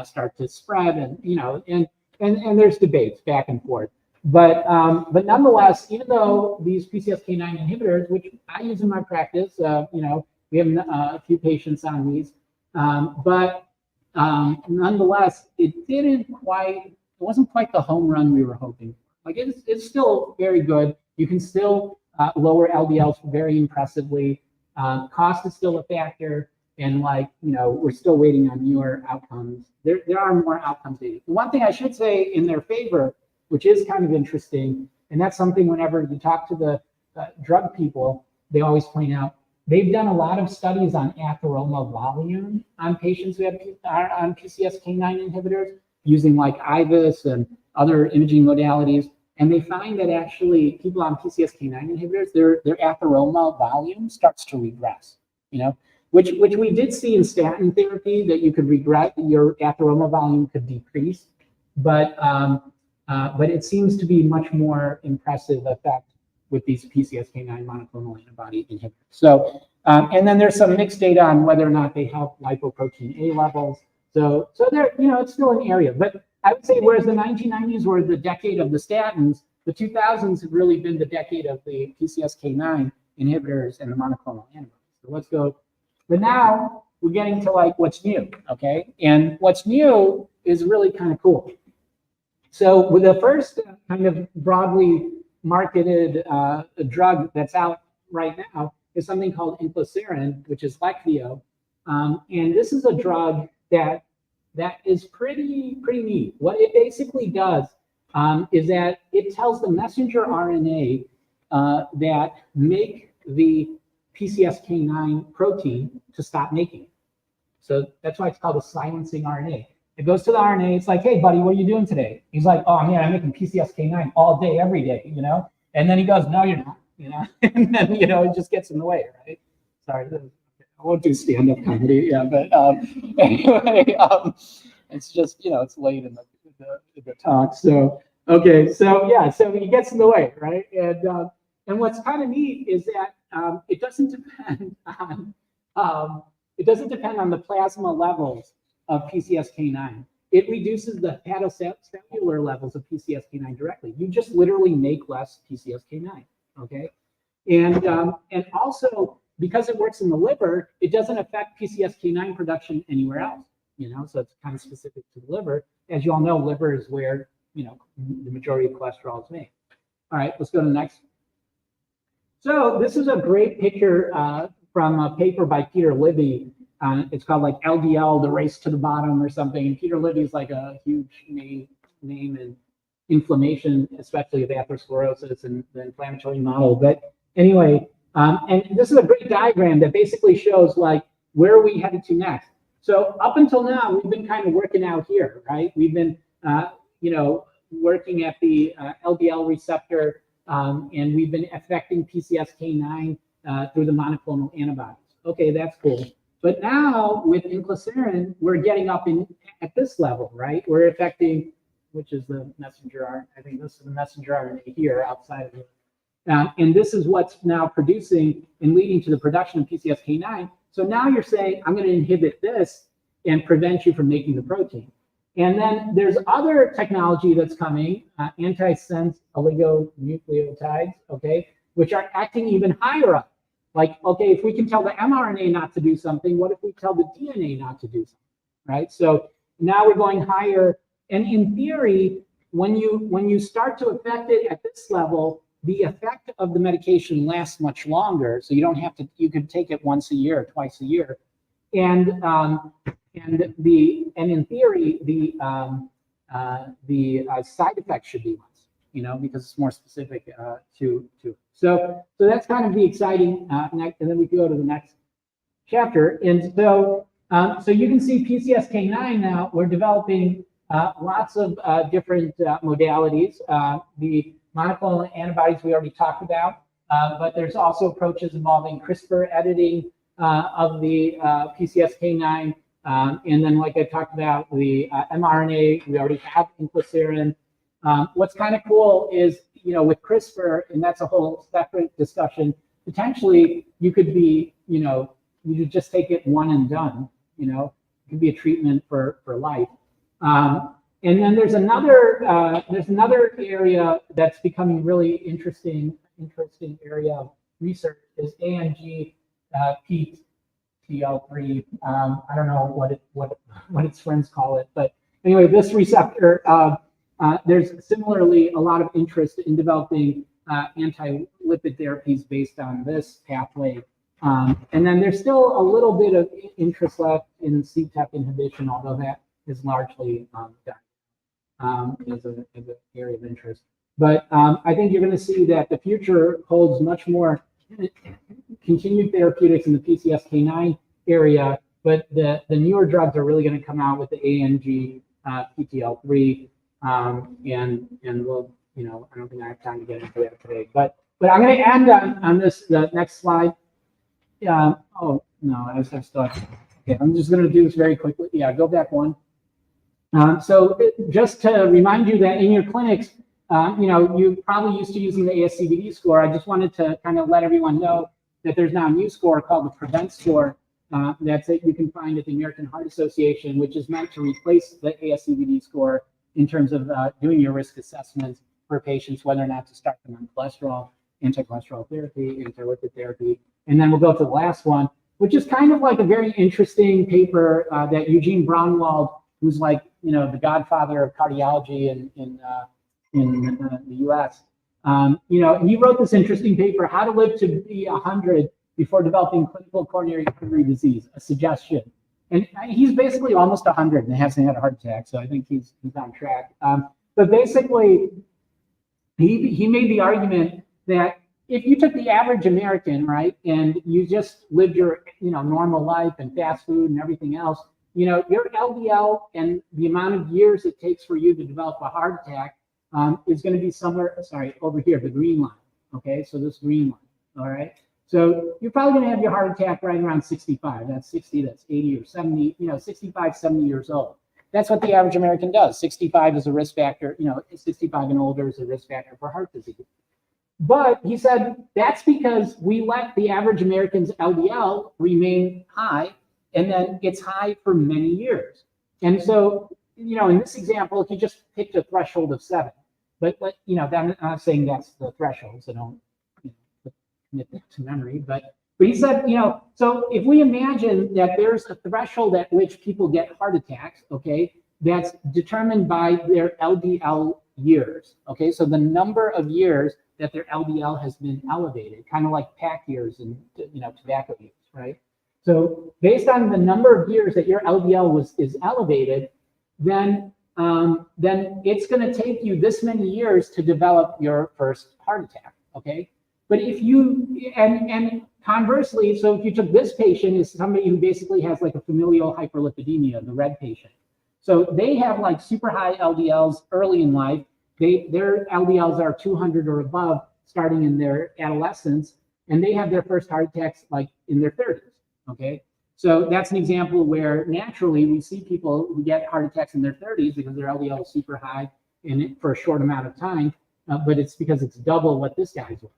Speaker 4: start to spread, and you know, and there's debates back and forth. But nonetheless, even though these PCSK9 inhibitors, which I use in my practice, you know, we have a few patients on these, but nonetheless, it wasn't quite the home run we were hoping for. Like it's still very good. You can still lower LDLs very impressively. Cost is still a factor, and like, you know, we're still waiting on newer outcomes. There are more outcomes data. One thing I should say in their favor, which is kind of interesting, and that's something whenever you talk to the drug people, they always point out, they've done a lot of studies on atheroma volume on patients who are on PCSK9 inhibitors using like IVUS and other imaging modalities. And they find that actually people on PCSK9 inhibitors, their atheroma volume starts to regress, you know, which we did see in statin therapy, that you could regress, your atheroma volume could decrease, but it seems to be much more impressive effect with these PCSK9 monoclonal antibody inhibitors. So, and then there's some mixed data on whether or not they help lipoprotein A levels. So there, you know, it's still an area, but I would say whereas the 1990s were the decade of the statins, the 2000s have really been the decade of the PCSK9 inhibitors and the monoclonal antibodies. So let's go. But now we're getting to like what's new, okay? And what's new is really kind of cool. So with the first kind of broadly marketed drug that's out right now is something called inclisiran, which is Leqvio. And this is a drug that is pretty neat. What it basically does is that it tells the messenger RNA that make the PCSK9 protein to stop making it. So that's why it's called a silencing RNA. It goes to the RNA. It's like, hey, buddy, what are you doing today? He's like, oh, man, I'm making PCSK9 all day, every day, you know? And then he goes, no, you're not, you know? And then, you know, it just gets in the way, right? Sorry, I won't do stand-up comedy, yeah, but anyway, it's just, you know, it's late in the talk. So, okay, so yeah, so he gets in the way, right? And what's kind of neat is that it doesn't depend on the plasma levels of PCSK9. It reduces the hepatocellular levels of PCSK9 directly. You just literally make less PCSK9, okay? And also, because it works in the liver, it doesn't affect PCSK9 production anywhere else, you know? So it's kind of specific to the liver. As you all know, liver is where, you know, the majority of cholesterol is made. All right, let's go to the next. So this is a great picture from a paper by Peter Libby. It's called like LDL, the race to the bottom or something. And Peter Libby is like a huge name in inflammation, especially of atherosclerosis and the inflammatory model. But anyway, and this is a great diagram that basically shows like where are we headed to next. So up until now, we've been kind of working out here, right? We've been, you know, working at the LDL receptor, and we've been affecting PCSK9 through the monoclonal antibodies. Okay, that's cool. But now with inclisiran, we're getting up at this level, right? We're affecting, which is the messenger RNA. I think this is the messenger RNA here outside of it. And this is what's now producing and leading to the production of PCSK9. So now you're saying, I'm going to inhibit this and prevent you from making the protein. And then there's other technology that's coming, antisense oligonucleotides, okay, which are acting even higher up. Like, okay, if we can tell the mRNA not to do something, what if we tell the DNA not to do something, right? So now we're going higher. And in theory, when you start to affect it at this level, the effect of the medication lasts much longer. So you don't have to, you could take it once a year or twice a year. And in theory, the side effects should be less, you know, because it's more specific to. So that's kind of the exciting next, and then we can go to the next chapter. And so you can see PCSK9 now, we're developing lots of different modalities. The monoclonal antibodies we already talked about, but there's also approaches involving CRISPR editing of the PCSK9. And then, like I talked about, the mRNA, we already have inclisiran. What's kind of cool is, you know, with CRISPR, and that's a whole separate discussion, potentially you could be, you know, you could just take it one and done, you know, it could be a treatment for life. And then there's another area that's becoming really interesting area of research is ANG PTL3. I don't know what its friends call it, but anyway, this receptor, there's similarly a lot of interest in developing anti-lipid therapies based on this pathway. And then there's still a little bit of interest left in CTEP inhibition, although that is largely done as an area of interest. But I think you're going to see that the future holds much more continued therapeutics in the PCSK9 area, but the newer drugs are really going to come out with the ANG PTL3, and we'll, you know, I don't think I have time to get into that today, but I'm going to end on the next slide. Oh no, I still have, okay, I'm just going to do this very quickly. Yeah, go back one. So just to remind you that in your clinics, you know, you're probably used to using the ASCVD score. I just wanted to kind of let everyone know that there's now a new score called the PREVENT score. That's it. You can find at the American Heart Association, which is meant to replace the ASCVD score in terms of doing your risk assessments for patients, whether or not to start them on cholesterol, anti-cholesterol therapy, anti-lipid therapy. And then we'll go to the last one, which is kind of like a very interesting paper that Eugene Braunwald, who's like, the godfather of cardiology in the U.S. And he wrote this interesting paper, How to Live to Be 100 Before Developing Clinical Coronary Artery Disease, a suggestion. And he's basically almost 100 and hasn't had a heart attack, so I think he's on track. But basically, he made the argument that if you took the average American, right, and you just lived your normal life and fast food and everything else, your LDL and the amount of years it takes for you to develop a heart attack is going to be somewhere, over here, the green line. Okay, so this green line. All right. So you're probably going to have your heart attack right around 65. That's 60, that's 80 or 70, 65, 70 years old. That's what the average American does. 65 is a risk factor, 65 and older is a risk factor for heart disease. But he said that's because we let the average American's LDL remain high, and then it's high for many years. And so, in this example, he just picked a threshold of 7. But I'm not saying that's the threshold, so don't commit that to memory. But he said, so if we imagine that there's a threshold at which people get heart attacks, okay, that's determined by their LDL years, okay, so the number of years that their LDL has been elevated, kind of like pack years and tobacco use, right? So based on the number of years that your LDL is elevated, then it's going to take you this many years to develop your first heart attack, okay? But if you, and conversely, so if you took this patient is somebody who basically has like a familial hyperlipidemia, the red patient. So they have like super high LDLs early in life. Their LDLs are 200 or above starting in their adolescence, and they have their first heart attacks like in their 30s, okay? So that's an example where naturally we see people who get heart attacks in their 30s because their LDL is super high for a short amount of time, but it's because it's double what this guy's was.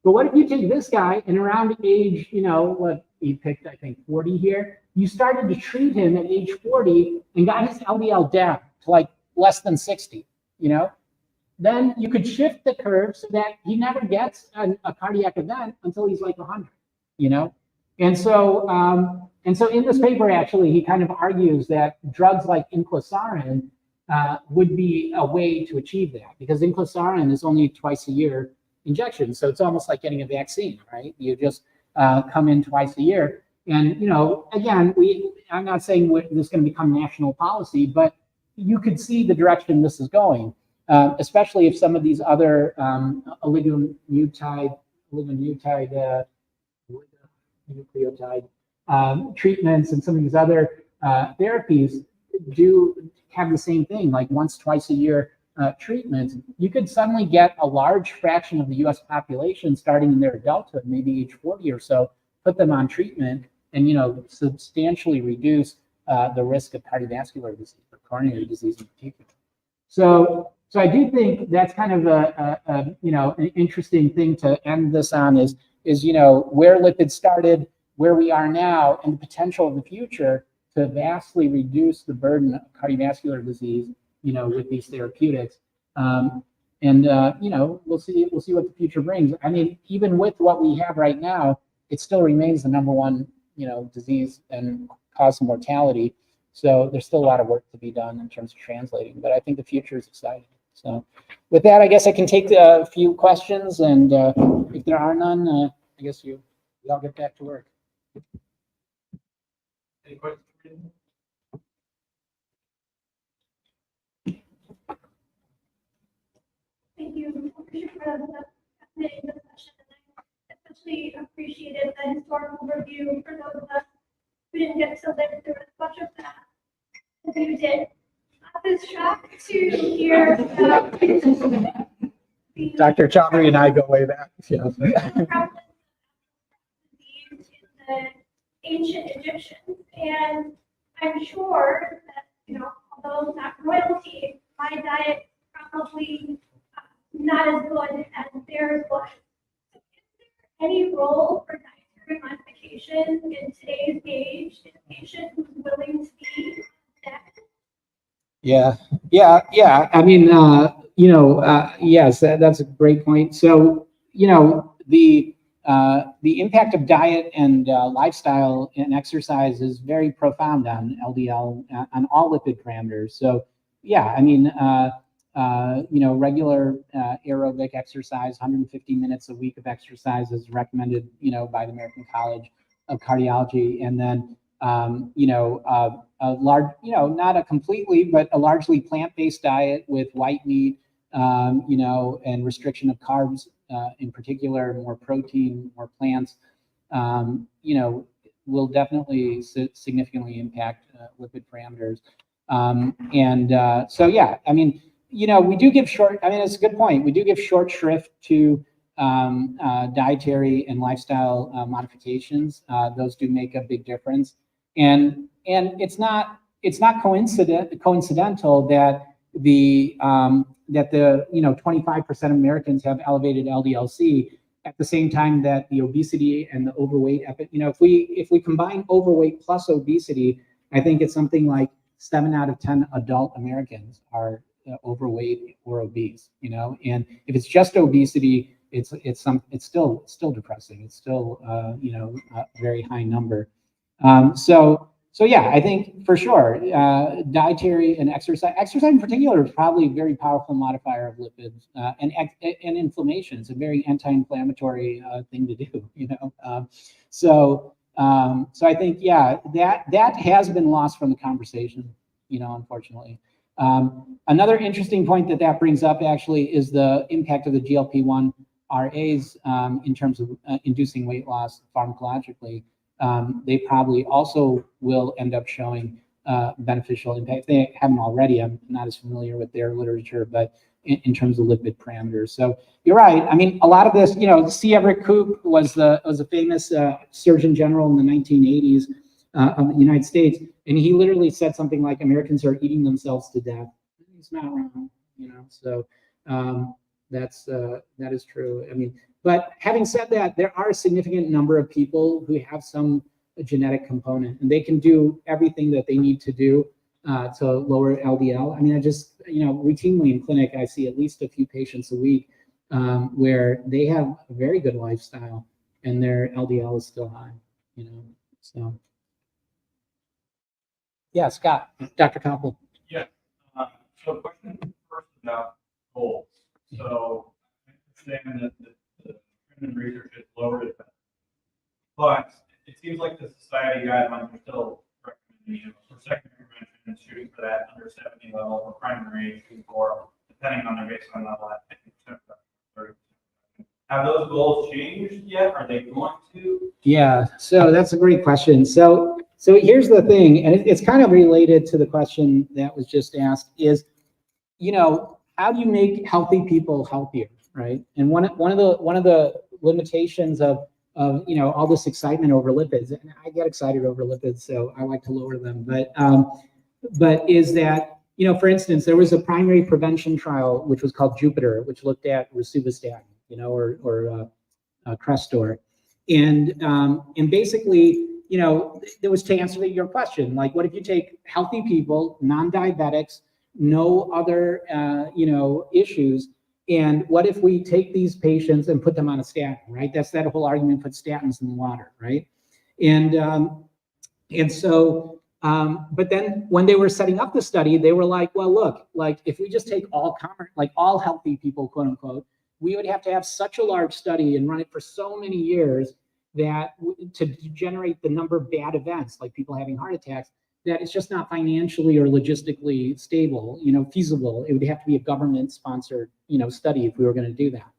Speaker 4: But what if you take this guy and around age, what he picked, I think 40 here, you started to treat him at age 40 and got his LDL down to like less than 60, then you could shift the curve so that he never gets a cardiac event until he's like 100, And so in this paper, actually, he kind of argues that drugs like inclisiran would be a way to achieve that, because inclisiran is only twice a year injection. So it's almost like getting a vaccine, right? You just come in twice a year. And, again, I'm not saying this is going to become national policy, but you could see the direction this is going, especially if some of these other oligonucleotide treatments and some of these other therapies do have the same thing, like once, twice a year treatments. You could suddenly get a large fraction of the US population starting in their adulthood, maybe age 40 or so, put them on treatment and, substantially reduce the risk of cardiovascular disease or coronary disease in particular. So I do think that's kind of an interesting thing to end this on is where lipids started, where we are now, and the potential of the future to vastly reduce the burden of cardiovascular disease, with these therapeutics. We'll see what the future brings. I mean, even with what we have right now, it still remains the number one, disease and cause of mortality. So there's still a lot of work to be done in terms of translating, but I think the future is exciting. So with that, I guess I can take a few questions, and if there are none, I guess we all get back to work.
Speaker 3: Any questions?
Speaker 5: Thank you for the fascinating discussion. I especially appreciated the historical review for those of us who didn't get to live through as much of that as you did. I was shocked to hear
Speaker 4: Dr. Chaudhry and I go way back. Yeah.
Speaker 5: the ancient Egyptians, and I'm sure that although not royalty, my diet probably not as good as theirs was. Is there any role for dietary modification in today's age in a patient who's willing to be that?
Speaker 4: Yeah. I mean, yes, that's a great point. So, the impact of diet and lifestyle and exercise is very profound on LDL, on all lipid parameters. So yeah, I mean, regular aerobic exercise, 150 minutes a week of exercise is recommended, by the American College of Cardiology. And then, a large, not a completely, but a largely plant-based diet with white meat, and restriction of carbs, in particular, more protein, more plants, will definitely significantly impact lipid parameters. So, yeah, I mean, we do give it's a good point. We do give short shrift to dietary and lifestyle modifications. Those do make a big difference. And it's not coincidental that the 25% of Americans have elevated LDL-C at the same time that the obesity and the overweight, if we combine overweight plus obesity, I think it's something like 7 out of 10 adult Americans are overweight or obese, and if it's just obesity, it's still depressing. It's still, a very high number. So yeah, I think for sure, dietary and exercise in particular is probably a very powerful modifier of lipids and inflammation. It's a very anti-inflammatory thing to do, So I think, yeah, that has been lost from the conversation, unfortunately. Another interesting point that brings up actually is the impact of the GLP-1 RAs in terms of inducing weight loss pharmacologically. They probably also will end up showing beneficial impact. If they haven't already, I'm not as familiar with their literature, but in terms of lipid parameters. So you're right. I mean, a lot of this, C. Everett Koop was a famous Surgeon General in the 1980s of the United States, and he literally said something like, Americans are eating themselves to death. He's not wrong, So that is true. I mean, but having said that, there are a significant number of people who have some genetic component, and they can do everything that they need to do to lower LDL. I mean, I just, routinely in clinic, I see at least a few patients a week where they have a very good lifestyle and their LDL is still high, so. Yeah, Scott, Dr. Koppel.
Speaker 3: Yeah. So question first about goals. So I understand that the trend in research is lowered it, but it seems like the society guidelines are still recommending, for secondary prevention, shooting for that under 70 level, or primary shooting for, depending on their baseline level, at 50% or 30%. Have those goals changed yet? Are they going to?
Speaker 4: Yeah, so that's a great question. So here's the thing, and it's kind of related to the question that was just asked, is, how do you make healthy people healthier, right? And one of the limitations of all this excitement over lipids, and I get excited over lipids, so I like to lower them, but is that, for instance, there was a primary prevention trial which was called Jupiter, which looked at rosuvastatin, or Crestor, and basically, it was to answer your question, like, what if you take healthy people, non-diabetics, no other, issues, and what if we take these patients and put them on a statin, right? That's that whole argument, put statins in the water, right? And so, but then when they were setting up the study, they were like, well, look, like, if we just take all healthy people, quote unquote, we would have to have such a large study and run it for so many years that to generate the number of bad events, like people having heart attacks, that it's just not financially or logistically stable, feasible. It would have to be a government-sponsored, study if we were going to do that.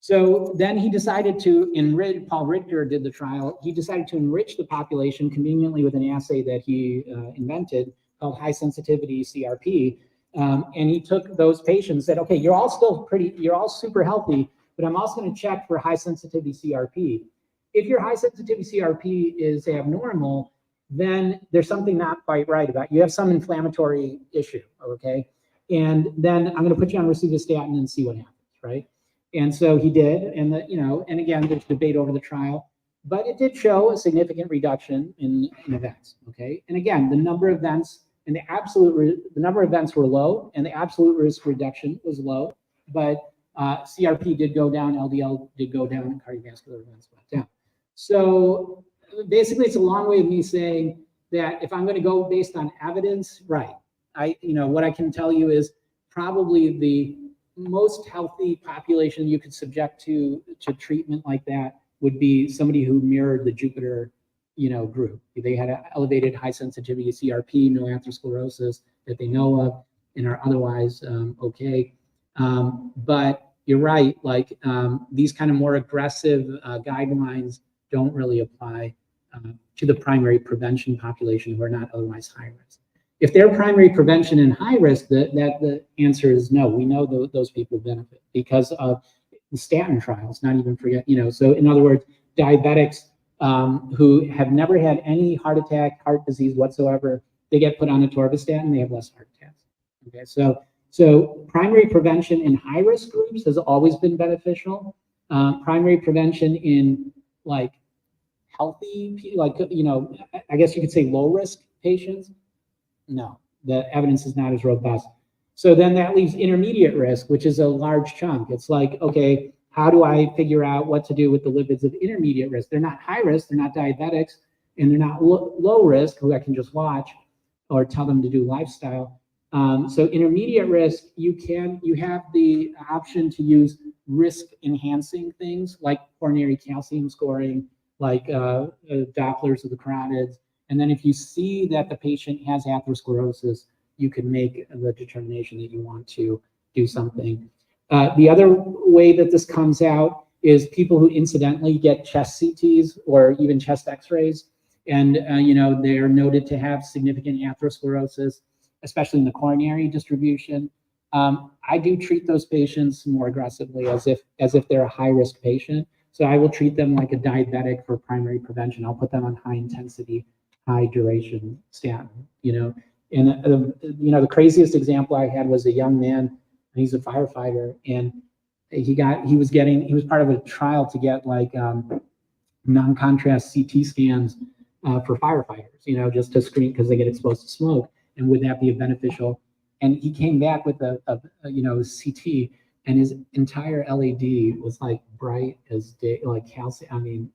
Speaker 4: So then he decided to enrich. Paul Richter did the trial. He decided to enrich the population conveniently with an assay that he invented called high sensitivity CRP. And he took those patients, said, okay, you're all super healthy, but I'm also going to check for high sensitivity CRP. If your high sensitivity CRP is abnormal, then there's something not quite right about you. You have some inflammatory issue, okay? And then I'm going to put you on rosuvastatin and see what happens, right? And so he did, and and again, there's debate over the trial, but it did show a significant reduction in events, okay? And again, the number of events and the number of events were low, and the absolute risk reduction was low, but CRP did go down, LDL did go down, and cardiovascular events went down. So basically, it's a long way of me saying that if I'm going to go based on evidence, right? What I can tell you is probably the most healthy population you could subject to treatment like that would be somebody who mirrored the Jupiter, group. They had an elevated high sensitivity CRP, no atherosclerosis that they know of, and are otherwise okay. But you're right, like these kind of more aggressive guidelines don't really apply to the primary prevention population who are not otherwise high risk. If they're primary prevention and high risk, the answer is no. We know those people benefit because of the statin trials, not even forget, so in other words, diabetics who have never had any heart attack, heart disease whatsoever, they get put on atorvastatin, they have less heart attacks. Okay, so primary prevention in high risk groups has always been beneficial. Primary prevention in like healthy, like, I guess you could say low risk patients, no, the evidence is not as robust. So then that leaves intermediate risk, which is a large chunk. It's like, okay, how do I figure out what to do with the lipids of intermediate risk? They're not high risk, they're not diabetics, and they're not low risk, who I can just watch or tell them to do lifestyle. So intermediate risk, you have the option to use risk enhancing things like coronary calcium scoring, like Dopplers of the carotids. And then if you see that the patient has atherosclerosis, you can make the determination that you want to do something. The other way that this comes out is people who incidentally get chest CTs or even chest x-rays. And, they're noted to have significant atherosclerosis, especially in the coronary distribution. I do treat those patients more aggressively as if they're a high-risk patient. So I will treat them like a diabetic for primary prevention. I'll put them on high intensity, high duration statin, And, the craziest example I had was a young man, he's a firefighter, and he was part of a trial to get like non-contrast CT scans for firefighters, just to screen because they get exposed to smoke. And would that be a beneficial? And he came back with a CT, and his entire LED was like bright as day, like calcium. I mean,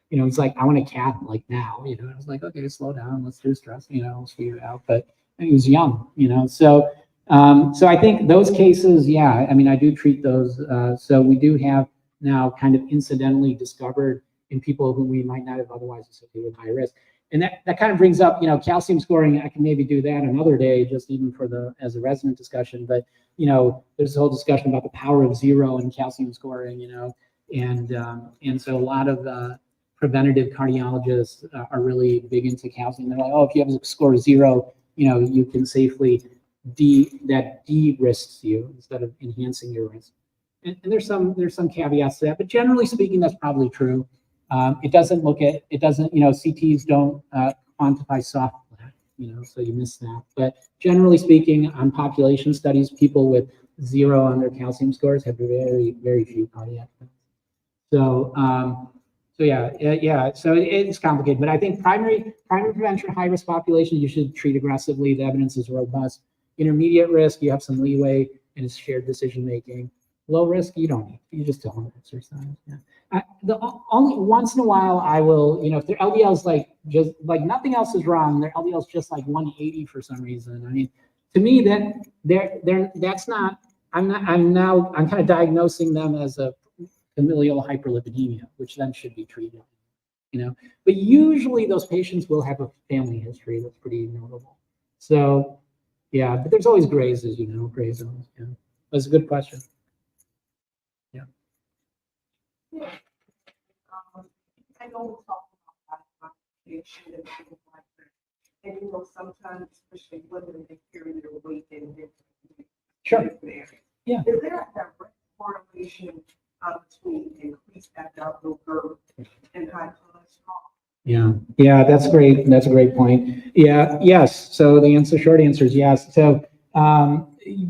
Speaker 4: he's like, I want a cat like now. I was like, okay, slow down, let's do stress. Let's figure it out. But he was young, So I think those cases, yeah. I mean, I do treat those. So we do have now kind of incidentally discovered in people who we might not have otherwise associated with high risk. And that kind of brings up, calcium scoring. I can maybe do that another day, just even as a resident discussion. But, there's a whole discussion about the power of zero and calcium scoring, and so a lot of preventative cardiologists are really big into calcium. They're like, oh, if you have a score of 0, you can safely de-risks you instead of enhancing your risk. And there's some caveats to that, but generally speaking, that's probably true. CTs don't quantify soft plaque, so you miss that. But generally speaking, on population studies, people with 0 on their calcium scores have very, very few cardiac events. So so it's complicated, but I think primary prevention, high risk population, you should treat aggressively. The evidence is robust. Intermediate risk, you have some leeway and it's shared decision making. Low risk, you don't need. You just don't exercise. Yeah. Only once in a while I will, if their LDL is like just like nothing else is wrong, their LDL is just like 180 for some reason. I mean, to me that's not. I'm kind of diagnosing them as a familial hyperlipidemia, which then should be treated. But usually those patients will have a family history that's pretty notable. So yeah, but there's always grays, as gray zones. Yeah, that's a good question.
Speaker 6: I know we're talking about documentation and things like that. And sometimes, especially women, they carry their weight in different
Speaker 4: Sure.
Speaker 6: areas.
Speaker 4: Yeah.
Speaker 6: Is there a direct correlation between increased abdominal girth and high cholesterol?
Speaker 4: Yeah, that's great. That's a great point. Yeah, yes. So the short answer is yes. So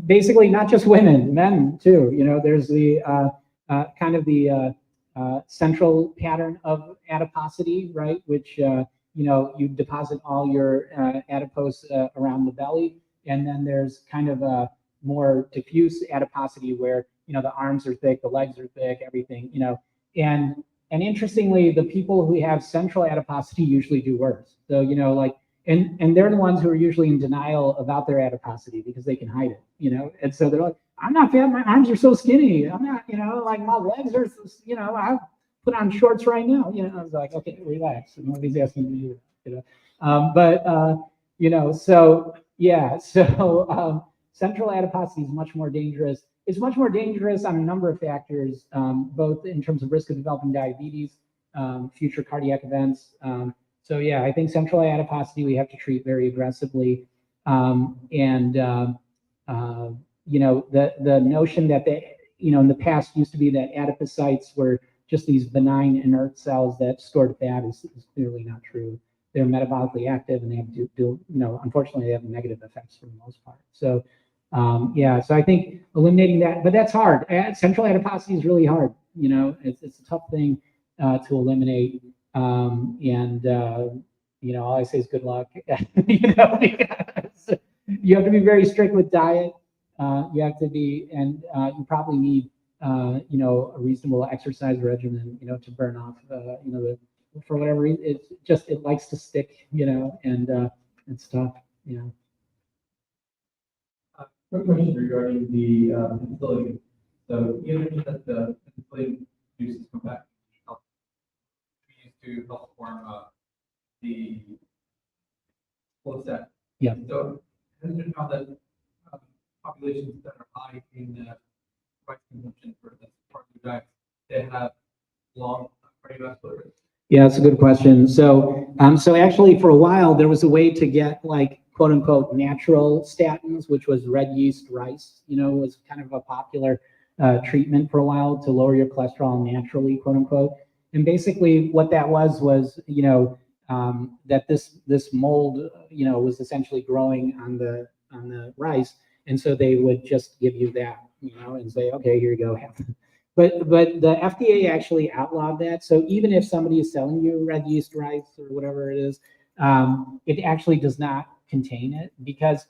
Speaker 4: basically, not just women, men too. There's the kind of the central pattern of adiposity, right? Which you deposit all your adipose around the belly, and then there's kind of a more diffuse adiposity where the arms are thick, the legs are thick, everything, and interestingly, the people who have central adiposity usually do worse. So, like, and they're the ones who are usually in denial about their adiposity because they can hide it, and so they're like, I'm not fat, my arms are so skinny. I'm not, like my legs are, I put on shorts right now. I was like, okay, relax. Nobody's asking you to do that, so yeah, so central adiposity is much more dangerous. It's much more dangerous on a number of factors, both in terms of risk of developing diabetes, future cardiac events. So yeah, I think central adiposity we have to treat very aggressively, the notion that in the past used to be that adipocytes were just these benign inert cells that stored fat is clearly not true. They're metabolically active and they have unfortunately they have negative effects for the most part. So so I think eliminating that, but that's hard. Central adiposity is really hard. It's a tough thing to eliminate. All I say is good luck. Because you have to be very strict with diet. You have to be, and you probably need, a reasonable exercise regimen, to burn off, for whatever reason, it likes to stick, and it's tough,
Speaker 1: Quick question regarding the facility. So you mentioned that the facility juices come back. We used to help form the full set.
Speaker 4: Yeah.
Speaker 1: So has it been found that populations that are high in rice consumption for this part of the diet, they have long cardiovascular risk?
Speaker 4: Yeah, that's a good question. So, so actually, for a while, there was a way to get like quote unquote natural statins, which was red yeast rice. Was kind of a popular treatment for a while to lower your cholesterol naturally, quote unquote. And basically, what that was that this mold, was essentially growing on the rice, and so they would just give you that, and say, okay, here you go, have. But the FDA actually outlawed that. So even if somebody is selling you red yeast rice or whatever it is, it actually does not contain it, because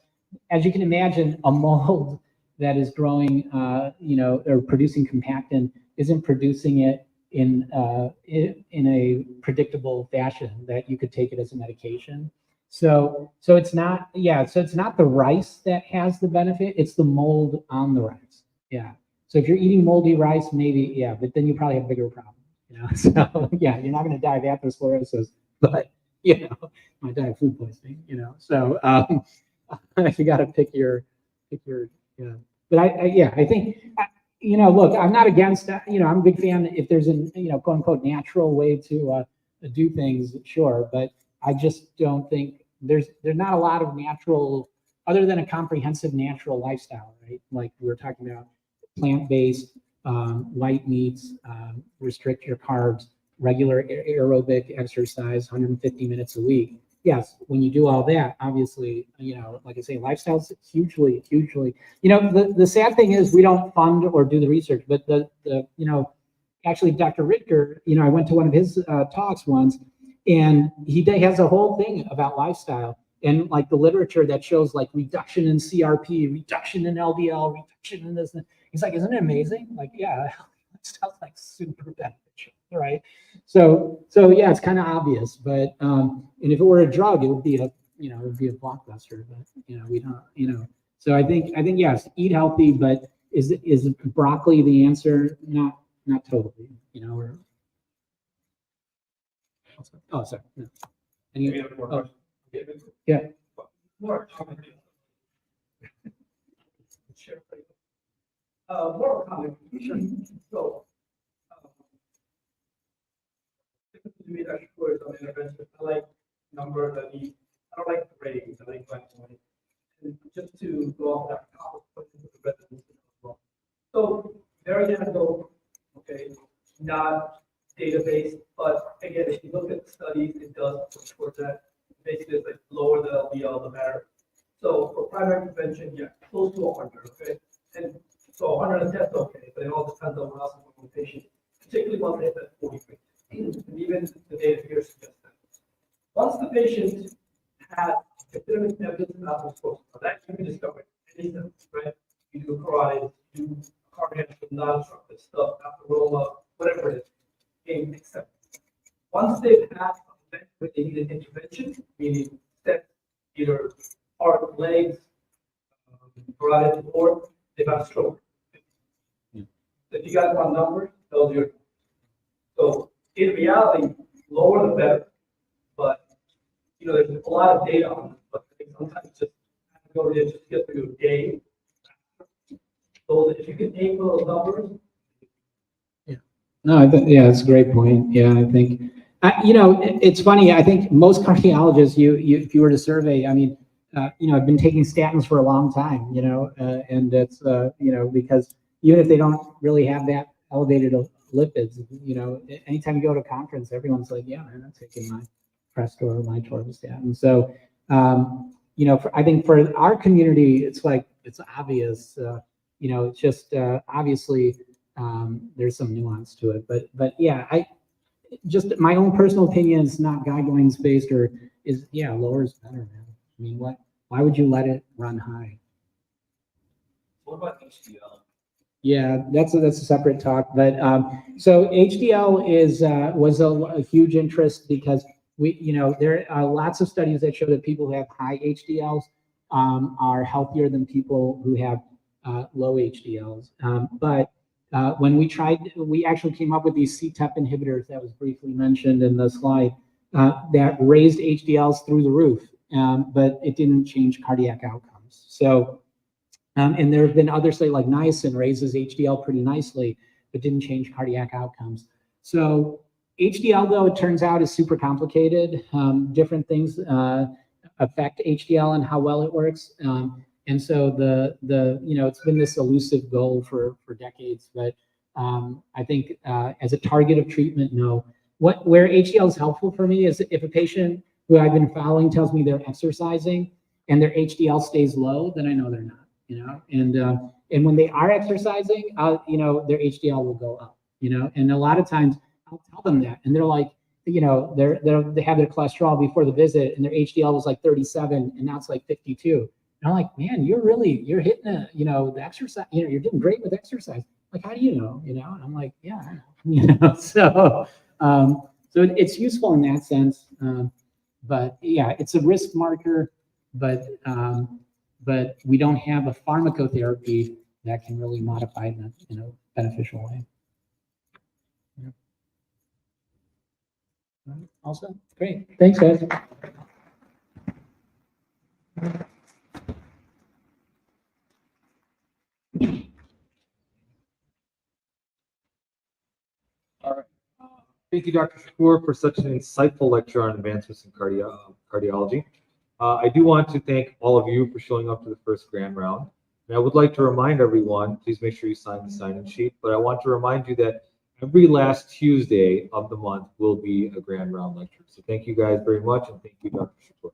Speaker 4: as you can imagine, a mold that is growing, or producing compactin isn't producing it in a predictable fashion that you could take it as a medication. So it's not, so it's not the rice that has the benefit, it's the mold on the rice. Yeah. So if you're eating moldy rice, maybe, but then you probably have bigger problems, So yeah, you're not going to die of atherosclerosis, but might die of food poisoning, So you got to pick your, But I think, look, I'm not against, I'm a big fan if there's an, quote unquote natural way to do things, sure, but I just don't think there's not a lot of natural, other than a comprehensive natural lifestyle, right? Like we were talking about plant-based, white meats, restrict your carbs, regular aerobic exercise, 150 minutes a week. Yes, when you do all that, obviously, like I say, lifestyle's hugely. The sad thing is we don't fund or do the research, but actually Dr. Ritker, I went to one of his talks once, and he has a whole thing about lifestyle and like the literature that shows like reduction in CRP, reduction in LDL, reduction in this. He's like, isn't it amazing? Like, yeah, that stuff's like super beneficial, right? So yeah, it's kind of obvious, but and if it were a drug, it would be a blockbuster, but we don't, So I think yes, eat healthy, but is broccoli the answer? Not totally, or oh, sorry. No.
Speaker 3: Any other more questions?
Speaker 4: Yeah.
Speaker 3: More comment. More comment. So, to me, that Shakur is on intervention. I like numbers. I don't like the ratings. I like black and white. And just to go off that topic, questions with the residents as well. So, very anecdotal, okay, not database, but again, if you look at the studies, it does push towards that. Basically, it's like lower the LDL, the better. So for primary prevention, yeah, close to 100, okay? And so 100 is that's okay, but it all depends on what else is on the patient, particularly once they hit that 40 and even the data here suggests that. Once the patient has legitimate evidence of atherosclerosis, that can be discovered, right? You do a carotid, you do a
Speaker 1: cardiac, non-obstructive stuff, atheroma, whatever it is, being accepted. Once they've had an event where they need an intervention, meaning steps, either heart, legs, carotid, or they've had a stroke. If you guys want numbers, those are, so in reality, lower the better. But, you know, there's a lot of data on it, but I think sometimes just have to go there just to get through a day. So if you can aim for those numbers,
Speaker 4: No, yeah, that's a great point. Yeah, I think, it's funny. I think most cardiologists, if you were to survey, I mean, I've been taking statins for a long time, and it's, because even if they don't really have that elevated lipids, anytime you go to a conference, everyone's like, yeah, man, I'm taking my Crestor or my Torvastatin. So, I think for our community, it's like, it's obvious, it's just, obviously, there's some nuance to it, but yeah, just my own personal opinion is not guidelines based lower is better, man. I mean, why would you let it run high?
Speaker 3: What about HDL?
Speaker 4: Yeah, that's a separate talk, but, so HDL was a huge interest because there are lots of studies that show that people who have high HDLs, are healthier than people who have, low HDLs. But when we actually came up with these CTEP inhibitors that was briefly mentioned in the slide, that raised HDLs through the roof, but it didn't change cardiac outcomes. So, and there have been others, say like niacin raises HDL pretty nicely, but didn't change cardiac outcomes. So HDL, though, it turns out is super complicated. Different things affect HDL and how well it works. And so it's been this elusive goal for decades, but I think as a target of treatment, no. Where HDL is helpful for me is if a patient who I've been following tells me they're exercising and their HDL stays low, then I know they're not, and when they are exercising, their HDL will go up, and a lot of times I'll tell them that, and they're like, they have their cholesterol before the visit and their HDL was like 37 and now it's like 52. And I'm like, man, you're hitting the exercise, you're doing great with exercise. Like, how do you know? And I'm like, yeah, I know. So it's useful in that sense. But yeah, it's a risk marker, but we don't have a pharmacotherapy that can really modify that in a beneficial way. Yeah. All right, also, great. Thanks, guys.
Speaker 2: All right. Thank you, Dr. Shakur, for such an insightful lecture on advancements in cardiology. I do want to thank all of you for showing up to the first grand round. And I would like to remind everyone, please make sure you sign the sign-in sheet, but I want to remind you that every last Tuesday of the month will be a grand round lecture. So thank you guys very much, and thank you, Dr. Shakur.